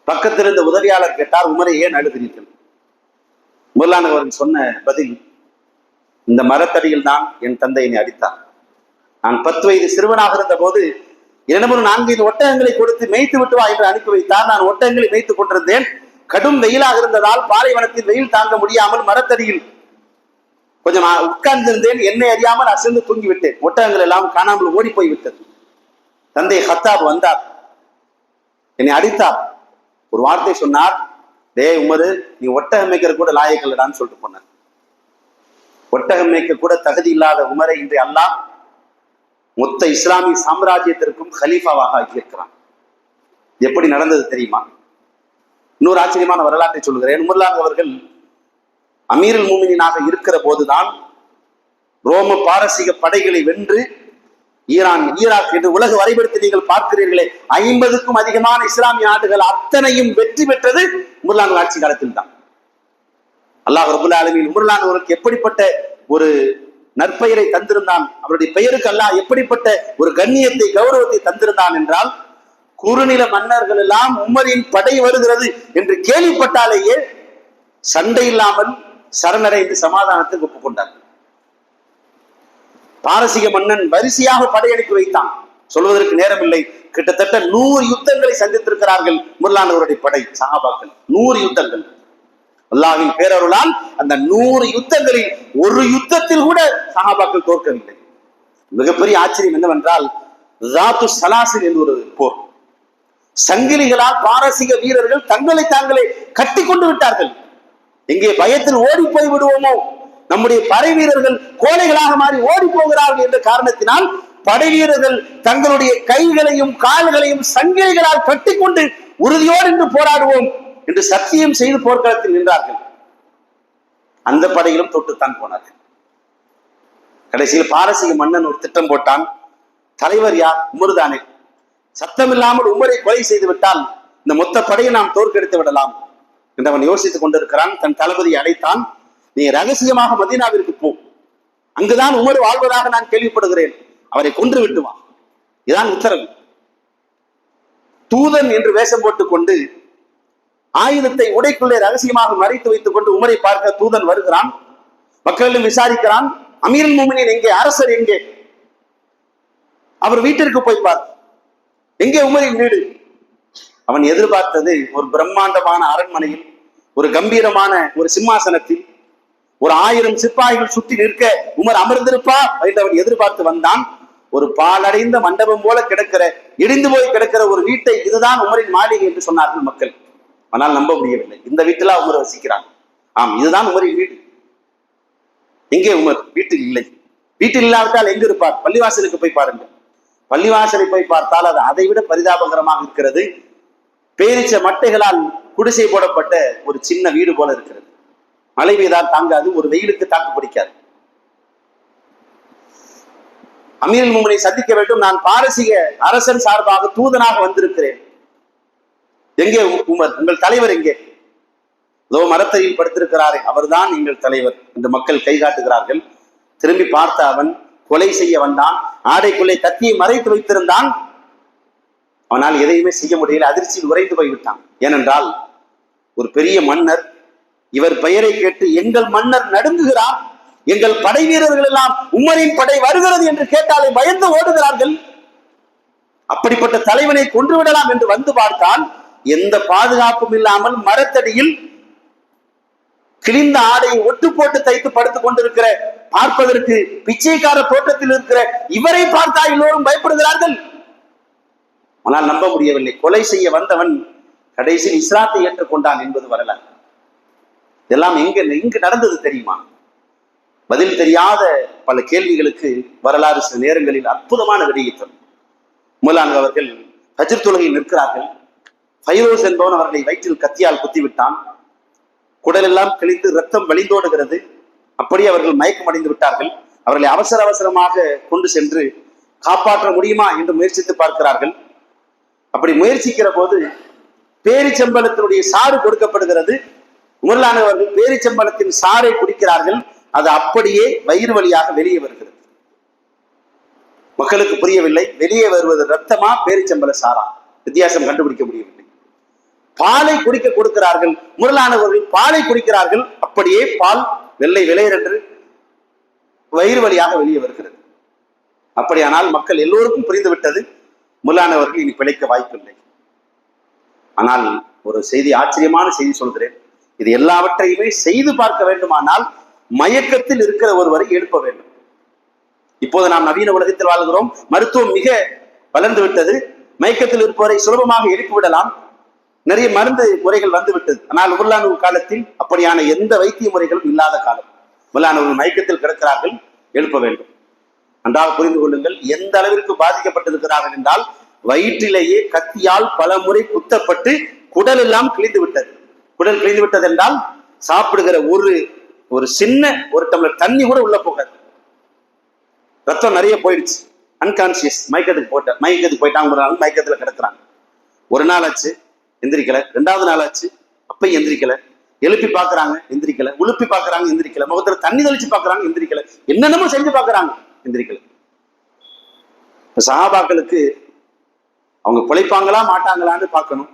பக்கத்தில் இருந்த உதவியாளர் கேட்டார், உமரை ஏன் அழுகிறீர்கள்? உமர்லான் அவர்கள் சொன்ன பதில், இந்த மரத்தடியில் தான் என் தந்தை என்னை அடித்தார். நான் 10 வயது சிறுவனாக இருந்த போது 2-4 ஒட்டகங்களை கொடுத்து மேய்த்து விட்டு வா என்று அனுப்பி வைத்தார். நான் ஒட்டகங்களை மேய்த்துக் கொண்டிருந்தேன். கடும் வெயிலாக இருந்ததால் பாலைவனத்தில் வெயில் தாங்க முடியாமல் மரத்தடியில் கொஞ்சம் உட்கார்ந்திருந்தேன். என்னை அறியாமல் அசைந்து தூங்கிவிட்டேன். ஒட்டகங்கள் எல்லாம் காணாமல் ஓடி போய்விட்டது. தந்தை கத்தாப் வந்தார், என்னை அடித்தார். ஒரு வார்த்தை சொன்னார், டே உமரு, நீ ஒட்டகம் மேய்க்கிற கூட லாயக்கல்லடான்னு சொல்லிட்டு போனார். ஒட்டகம் மேய்க்க கூட தகுதி இல்லாத உமரை இன்று அல்லாஹ் மொத்த இஸ்லாமிய சாம்ராஜ்யத்திற்கும் கலீஃபாவாக ஆக்கியிருக்கிறான். எப்படி நடந்தது தெரியுமா? இன்னொரு ஆச்சரியமான வரலாற்றை சொல்கிறேன். உமர்லான் அவர்கள் அமீருல் மூமினீனாக இருக்கிற போதுதான் ரோம பாரசீக படைகளை வென்று ஈரான், ஈராக் என்று உலக வரைபடத்தை நீங்கள் பார்க்கிறீர்களே, 50க்கும் அதிகமான இஸ்லாமிய நாடுகள் அத்தனையும் வெற்றி பெற்றது உமர்லான் ஆட்சி காலத்தில் தான். அல்லாஹ் ரப்பல் ஆலமீன் உமர்லான் அவருக்கு எப்படிப்பட்ட ஒரு நற்பெயரை தந்திருந்தான், அவருடைய பெயருக்கு அல்லாஹ் எப்படிப்பட்ட ஒரு கண்ணியத்தை, கௌரவத்தை தந்திருந்தான் என்றால், குறுநில மன்னர்கள் எல்லாம் உமரின் படை வருகிறது என்று கேள்விப்பட்டாலேயே சண்டை இல்லாமல் சரணடைந்து சமாதானத்துக்கு ஒப்புக்கொண்டார். பாரசீக மன்னன் வரிசையாக படையெடுத்து வைத்தான். சொல்வதற்கு நேரம் இல்லை. கிட்டத்தட்ட 100 யுத்தங்களை சந்தித்திருக்கிறார்கள் உமர்லான் படை சஹாபாக்கள். 100 யுத்தங்கள். அல்லாஹ்வின் பேரருளால் அந்த 100 யுத்தங்களில் ஒரு யுத்தத்தில் கூட சஹாபாக்கள் தோற்கவில்லை. மிகப்பெரிய ஆச்சரியம் என்னவென்றால் ஜாத்து சலாசில் என்று ஒரு போர். சங்கிலிகளால் பாரசீக வீரர்கள் தங்களை தாங்களே கட்டி கொண்டு விட்டார்கள். எங்கே பயத்தில் ஓடி போய் விடுவோமோ, நம்முடைய படை வீரர்கள் கோழைகளாக மாறி ஓடி போகிறார்கள் என்ற காரணத்தினால் படை வீரர்கள் தங்களுடைய கைகளையும் கால்களையும் சங்கிலிகளால் கட்டிக்கொண்டு உறுதியோடு என்று போராடுவோம் என்று சத்தியம் செய்து போர்க்களத்தில் நின்றார்கள். அந்த படையிலும் தொட்டுத்தான் போனார்கள். கடைசியில் பாரசீக மன்னன் ஒரு திட்டம் போட்டான். தலைவர் யார்? உமர்தானே. சத்தமில்லாமல் உமரை கொலை செய்து விட்டால் இந்த மொத்த படையை நாம் தோற்கடித்து விடலாம் என்று அவன் யோசித்துக் கொண்டிருக்கிறான். தன் தளபதியை அழைத்தான். நீ ரகசியமாக மதீனாவிற்கு போ, அங்குதான் உமர் வாழ்வதாக நான் கேள்விப்படுகிறேன், அவரை கொன்று விட்டுவான். இதான் உத்தரவு. தூதன் என்று வேஷம் போட்டுக் கொண்டு ஆயுதத்தை உடைக்குள்ளே ரகசியமாக மறைத்து வைத்துக் கொண்டு உமரை பார்க்க தூதன் வருகிறான். மக்களிடம் விசாரிக்கிறான். அமீருல் மோமினீன் எங்கே? அரசர் எங்கே? அவர் வீட்டிற்கு போய் பார். எங்கே உமரின் வீடு? அவன் எதிர்பார்த்தது ஒரு பிரம்மாண்டமான அரண்மனையில், ஒரு கம்பீரமான ஒரு சிம்மாசனத்தில், ஒரு 1000 சிப்பாய்கள் சுற்றி நிற்க உமர் அமர்ந்திருப்பா என்று அவன் எதிர்பார்த்து வந்தான். ஒரு பாலடைந்த மண்டபம் போல கிடக்கிற, இடிந்து போய் கிடக்கிற ஒரு வீட்டை, இதுதான் உமரின் மாளிகை என்று சொன்னார்கள் மக்கள். ஆனால் நம்ப முடியவில்லை. இந்த வீட்டில் உமர் வசிக்கிறான். ஆம், இதுதான் உமரின் வீடு. எங்கே உமர்? வீட்டில் இல்லை. வீட்டில் இல்லாவிட்டால் எங்கு இருப்பார்? பள்ளிவாசலுக்கு போய் பாருங்கள். பள்ளிவாசலை போய் பார்த்தால் அது அதை விட பரிதாபகரமாக இருக்கிறது. பேரிச்ச மட்டைகளால் குடிசை போடப்பட்ட ஒரு சின்ன வீடு போல இருக்கிறது. மழை பெய்தால் தாங்காது, ஒரு வெயிலுக்கு தாக்கு பிடிக்காது. அமீருல் மோமினீனை சந்திக்க வேண்டும், நான் பாரசீக அரசன் சார்பாக தூதனாக வந்திருக்கிறேன். எங்கே உமர்? உங்கள் தலைவர் எங்கே? இதோ மரத்தடியில் படுத்திருக்கிறாரே, அவர்தான் எங்கள் தலைவர் என்று மக்கள் கை காட்டுகிறார்கள். திரும்பி பார்த்த அவன் கொலை செய்ய வந்தான். ஆடைக்குள்ளே கத்தியை மறைத்து வைத்திருந்தான். அவனால் எதையுமே செய்ய முடியல. அதிர்ச்சியில் உறைந்து போய்விட்டான். ஏனென்றால் ஒரு பெரிய மன்னர், இவர் பெயரை கேட்டு எங்கள் மன்னர் நடுங்குகிறார், எங்கள் படை வீரர்கள் எல்லாம் உமரின் படை வருகிறது என்று கேட்டாலே பயந்து ஓடுகிறார்கள். அப்படிப்பட்ட தலைவனை கொன்று விடலாம் என்று வந்து பார்த்தால் எந்த பாதுகாப்பும் இல்லாமல் மரத்தடியில் கிழிந்த ஆடையை ஒட்டு போட்டு தைத்து படுத்துக் கொண்டிருக்கிற, பார்ப்பதற்கு பிச்சைக்கார தோட்டத்தில் இருக்கிற இவரை பார்த்தா எல்லோரும் பயப்படுகிறார்கள். ஆனால் நம்ப முடியவில்லை. கொலை செய்ய வந்தவன் கடைசியில் இஸ்லாத்தை ஏற்றுக்கொண்டான் என்பது வரலாறு. இதெல்லாம் எங்கு நடந்தது தெரியுமா? பதில் தெரியாத பல கேள்விகளுக்கு வரலாறு சில நேரங்களில் அற்புதமான விடையை தரும். உமர் அவர்கள் ஹஜ்ர் தொழுகையில் நிற்கிறார்கள். ஃபைரோஸ் என்பவன் அவர்களை வயிற்றில் கத்தியால் குத்திவிட்டான். குடலெல்லாம் கிழித்து ரத்தம் வழிந்தோடுகிறது. அப்படியே அவர்கள் மயக்கம் அடைந்து விட்டார்கள். அவர்களை அவசர அவசரமாக கொண்டு சென்று காப்பாற்ற முடியுமா என்று முயற்சித்து பார்க்கிறார்கள். அப்படி முயற்சிக்கிற போது பேரிச்சம்பளத்தினுடைய சாறு கொடுக்கப்படுகிறது. உமர்லானவர்கள் பேரிச்சம்பளத்தின் சாறை குடிக்கிறார்கள். அது அப்படியே வயிறு வழியாக வெளியே வருகிறது. மக்களுக்கு புரியவில்லை, வெளியே வருவது ரத்தமா பேரிச்சம்பள சாரா, வித்தியாசம் கண்டுபிடிக்க முடியவில்லை. பாலை குடிக்க கொடுக்கிறார்கள். உமர்லானவர்கள் பாலை குடிக்கிறார்கள். அப்படியே பால் வெள்ளை விளையரென்று வயிறு வழியாக வெளியே வருகிறது. அப்படியானால் மக்கள் எல்லோருக்கும் புரிந்துவிட்டது, உமர்லானவர்கள் இனி பிழைக்க வாய்ப்பில்லை. ஆனால் ஒரு செய்தி, ஆச்சரியமான செய்தி சொல்கிறேன். இது எல்லாவற்றையுமே செய்து பார்க்க வேண்டுமானால் மயக்கத்தில் இருக்கிற ஒருவரை எழுப்ப வேண்டும். இப்போது நாம் நவீன உலகத்தில் வாழ்கிறோம். மருத்துவம் மிக வளர்ந்து விட்டது. மயக்கத்தில் இருப்பவரை சுலபமாக எழுப்பிவிடலாம். நிறைய மருந்து முறைகள் வந்துவிட்டது. ஆனால் உமர்லானு காலத்தில் அப்படியான எந்த வைத்திய முறைகளும் இல்லாத காலம். உமர்லானவர்கள் மயக்கத்தில் கிடக்கிறார்கள், எழுப்ப வேண்டும். நன்றாக புரிந்து கொள்ளுங்கள், எந்த அளவிற்கு பாதிக்கப்பட்டிருக்கிறார்கள் என்றால் வயிற்றிலேயே கத்தியால் பல முறை குத்தப்பட்டு குடல் எல்லாம் கிழிந்து விட்டது. குடல் கிழிந்து விட்டது என்றால் சாப்பிடுகிற ஒரு சின்ன ஒரு டம்ளர் தண்ணி கூட உள்ள போகாது. ரத்தம் நிறைய போயிடுச்சு. அன்கான்சியஸ், மயக்கத்துக்கு போயிட்டாங்க. மயக்கத்துல கிடக்குறாங்க. ஒரு நாள் ஆச்சு, எந்திரிக்கல. 2வது நாள் ஆச்சு, அப்பயும் எந்திரிக்கல. எழுப்பி பாக்குறாங்க, எந்திரிக்கல. உழுப்பி பாக்குறாங்க, எந்திரிக்கல. முகத்துல தண்ணி தெளிச்சு பாக்குறாங்க, எந்திரிக்கல. என்னென்னமோ செஞ்சு பாக்குறாங்க, எந்திரிக்கல. சஹாபாக்களுக்கு அவங்க பிழைப்பாங்களா மாட்டாங்களான்னு பார்க்கணும்.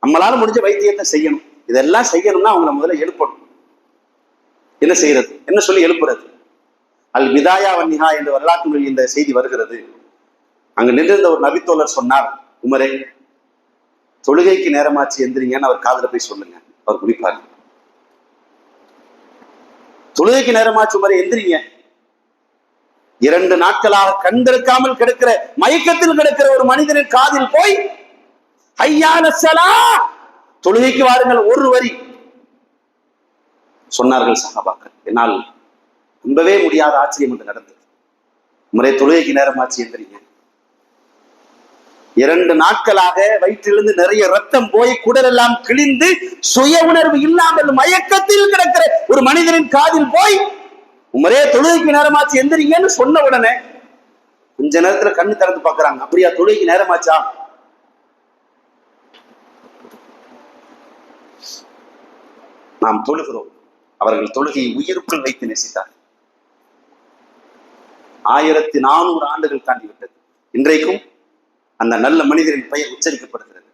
நம்மளால முடிஞ்ச வைத்தியத்தை செய்யணும். இதெல்லாம் செய்யணும்னா அவங்கள முதல்ல எழுப்பணும். என்ன செய்யறது, என்ன சொல்லி எழுப்புறது? அல் பிதாயா வன் நிஹா என்ற வரலாற்று நூலில் இந்த செய்தி வருகிறது. அங்கு நின்றிருந்த ஒரு நபித்தோழர் சொன்னார், உமரே, தொழுகைக்கு நேரமாச்சு, எந்திரிங்கன்னு அவர் காதுல போய் சொல்லுங்க, அவர் குடிப்பாரு. தொழுகைக்கு நேரமாச்சு உமரே, எந்திரிங்க. 2 நாட்களாக கண் திறக்காமல் கிடக்கிற, மயக்கத்தில் கிடக்கிற ஒரு மனிதனின் காதில் போய் ஹய்யா அலஸ்ஸலாஹ், தொழுகைக்கு வாருங்கள் ஒரு வரி சொன்னார்கள் சஹாபாக்கள். என்னால் நம்பவே முடியாத ஆச்சரியம் என்று நடந்தது. முறை தொழுகைக்கு நேரமாச்சு எந்திரிங்க. 2 நாட்களாக வயிற்றிலிருந்து நிறைய ரத்தம் போய் குடலெல்லாம் கிழிந்து சுய உணர்வு இல்லாமல் மயக்கத்தில் கிடக்கிற ஒரு மனிதனின் காதில் போய் உமரே தொழுகைக்கு நேரமாச்சு எந்திரிங்கன்னு சொன்ன உடனே கொஞ்ச நேரத்துல கண்ணு திறந்து பாக்குறாங்க. அப்படியா, தொழுகைக்கு நேரமாச்சா? நாம் தொழுகிறோம். அவர்கள் தொழுகையை உயிருக்குள் வைத்து நேசித்தார். 1400 ஆண்டுகள் தாண்டி விட்டது. இன்றைக்கும் அந்த நல்ல மனிதரின் பெயர் உச்சரிக்கப்படுகிறது.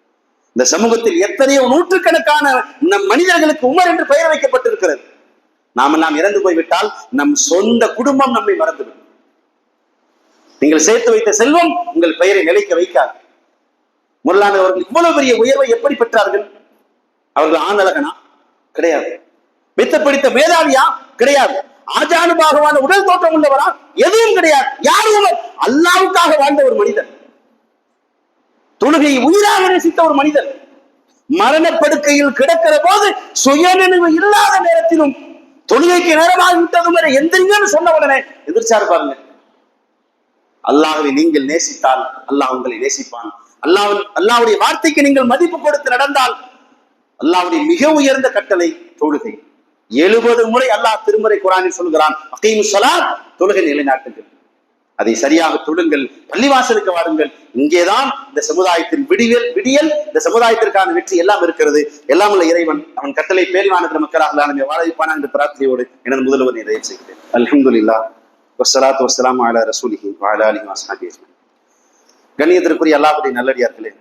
இந்த சமூகத்தில் எத்தனையோ நூற்றுக்கணக்கான நம் மனிதர்களுக்கு உமர் என்று பெயர் வைக்கப்பட்டிருக்கிறது. நாம் எல்லாம் இறந்து போய்விட்டால் நம் சொந்த குடும்பம் நம்மை மறந்துவிடும். நீங்கள் சேர்த்து வைத்த செல்வம் உங்கள் பெயரை நிலைக்க வைக்காது. முரளான அவர்கள் இவ்வளவு பெரிய உயர்வை எப்படி பெற்றார்கள்? அவர்கள் ஆணழகனா? கிடையாது. வித்த பிடித்த மேதாவியா? கிடையாது. ஆஜானுபாகவான உடல் தோற்றம் உள்ளவரா? எதுவும் கிடையாது. யாரும் அல்லாஹ்வுக்காக வாழ்ந்த ஒரு மனிதன், தொழுகையை உயிராக நேசித்த ஒரு மனிதன், மரணப்படுக்கையில் கிடக்கிற போது சுயநினைவு இல்லாத நேரத்திலும் தொழுகைக்கு நேரமாக விட்டதும் எந்திரிங்கன்னு சொன்ன உடனே எதிர்ச்சாரு பாருங்க. அல்லாஹ்வை நீங்கள் நேசித்தால் அல்லாஹ் உங்களை நேசிப்பான். அல்லாஹ்வுடைய வார்த்தைக்கு நீங்கள் மதிப்பு கொடுத்து நடந்தால் அல்லாஹ்வுடைய மிக உயர்ந்த கட்டளை தொழுகை. 70 முறை அல்லாஹ் திருமறை குர்ஆனில் சொல்கிறான், அகீமுஸ் ஸலாத், தொழுகை நிலைநாட்டுங்கள், அதை சரியாக தொழுங்கள், பள்ளிவாசலுக்கு வாருங்கள். இங்கேதான் இந்த சமுதாயத்தின் விடியல், இந்த சமுதாயத்திற்கான வெற்றி எல்லாம் இருக்கிறது. எல்லாம் உள்ள இறைவன் அவன் கட்டளை பேரிவான மக்களாக நம்மை வாழ வைப்பானா என்ற பிரார்த்தனையோடு எனது முதல்வர் நிறைவு செய்கிறேன். அல்ஹம்துலில்லாஹ் வஸ்ஸலாத்து வஸ்ஸலாமு அலா ரசூலிஹி வ அலா ஆலிஹி வஸஹ்பிஹி அஜ்மஈன். கண்ணியத்திற்குரிய அல்லாஹ்வுடைய நல்லடியார்களே,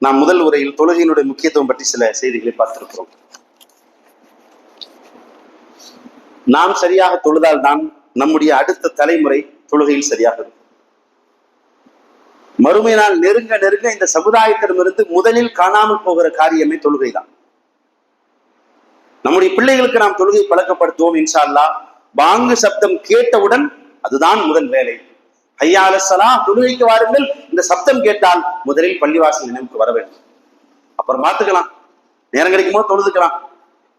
நாம் முதல் உரையில் தொழுகையினுடைய முக்கியத்துவம் பற்றி சில செய்திகளை பார்த்திருக்கிறோம். நாம் சரியாக தொழுதால் தான் நம்முடைய அடுத்த தலைமுறை தொழுகையில் சரியாக இருக்கும். மறுமை நாள் நெருங்க நெருங்க இந்த சமுதாயத்திடமிருந்து முதலில் காணாமல் போகிற காரியமே தொழுகைதான். நம்முடைய பிள்ளைகளுக்கு நாம் தொழுகை பழக்கப்படுத்துவோம் இன்ஷா அல்லாஹ். பாங்கு சப்தம் கேட்டவுடன் அதுதான் முதல் வேலை. ஹய்யா அலஸ்ஸலாஹ், தொழுகைக்கு வாருங்கள், இந்த சப்தம் கேட்டால் முதலில் பள்ளிவாசல் நினைவுக்கு வர வேண்டும். அப்புறம் பார்த்துக்கலாம், நேரம் கிடைக்குமோ தொழுதுக்கலாம்.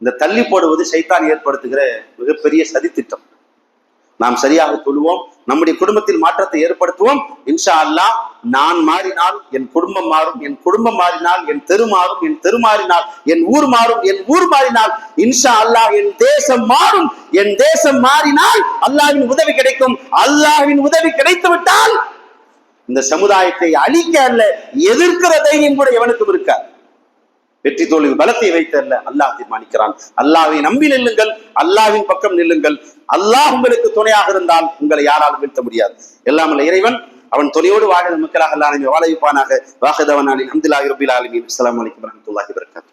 இந்த தள்ளி போடுவது சைத்தான் ஏற்படுத்துகிற மிகப்பெரிய சதித்திட்டம். நாம் சரியாக தொழுவோம், நம்முடைய குடும்பத்தில் மாற்றத்தை ஏற்படுத்துவோம். இன்ஷா அல்லாஹ் நான் மாறினால் என் குடும்பம் மாறும், என் குடும்பம் மாறினால் என் தெரு மாறும், என் தெரு மாறினால் என் ஊர் மாறும், என் ஊர் மாறினால் இன்ஷா அல்லாஹ் என் தேசம் மாறும், என் தேசம் மாறினால் அல்லாஹ்வின் உதவி கிடைக்கும். அல்லாஹ்வின் உதவி கிடைத்து விட்டால் இந்த சமுதாயத்தை அழிக்க அல்ல, எதிர்க்கிற தைரியம் கூட எவனுக்கும் இருக்காது. வெற்றி தோல்வி பலத்தை வைத்து அல்ல, அல்லாஹ் தீர்மானிக்கிறான். அல்லாஹ்வை நம்பி நில்லுங்கள், அல்லாஹ்வின் பக்கம் நில்லுங்கள். அல்லாஹ் உங்களுக்கு துணையாக இருந்தால் உங்களை யாராலும் வீழ்த்த முடியாது. எல்லாம் உள்ள இறைவன் அவன் துணையோடு வாழ மக்களாக அல்லாஹ் வாழ வைப்பானாக. வாஹிதவனாலின் அல்ஹம்துலில்லாஹி ரப்பில் ஆலமீன். அஸ்ஸலாமு அலைக்கும் வரஹ்மத்துல்லாஹி வபரகாத்துஹு.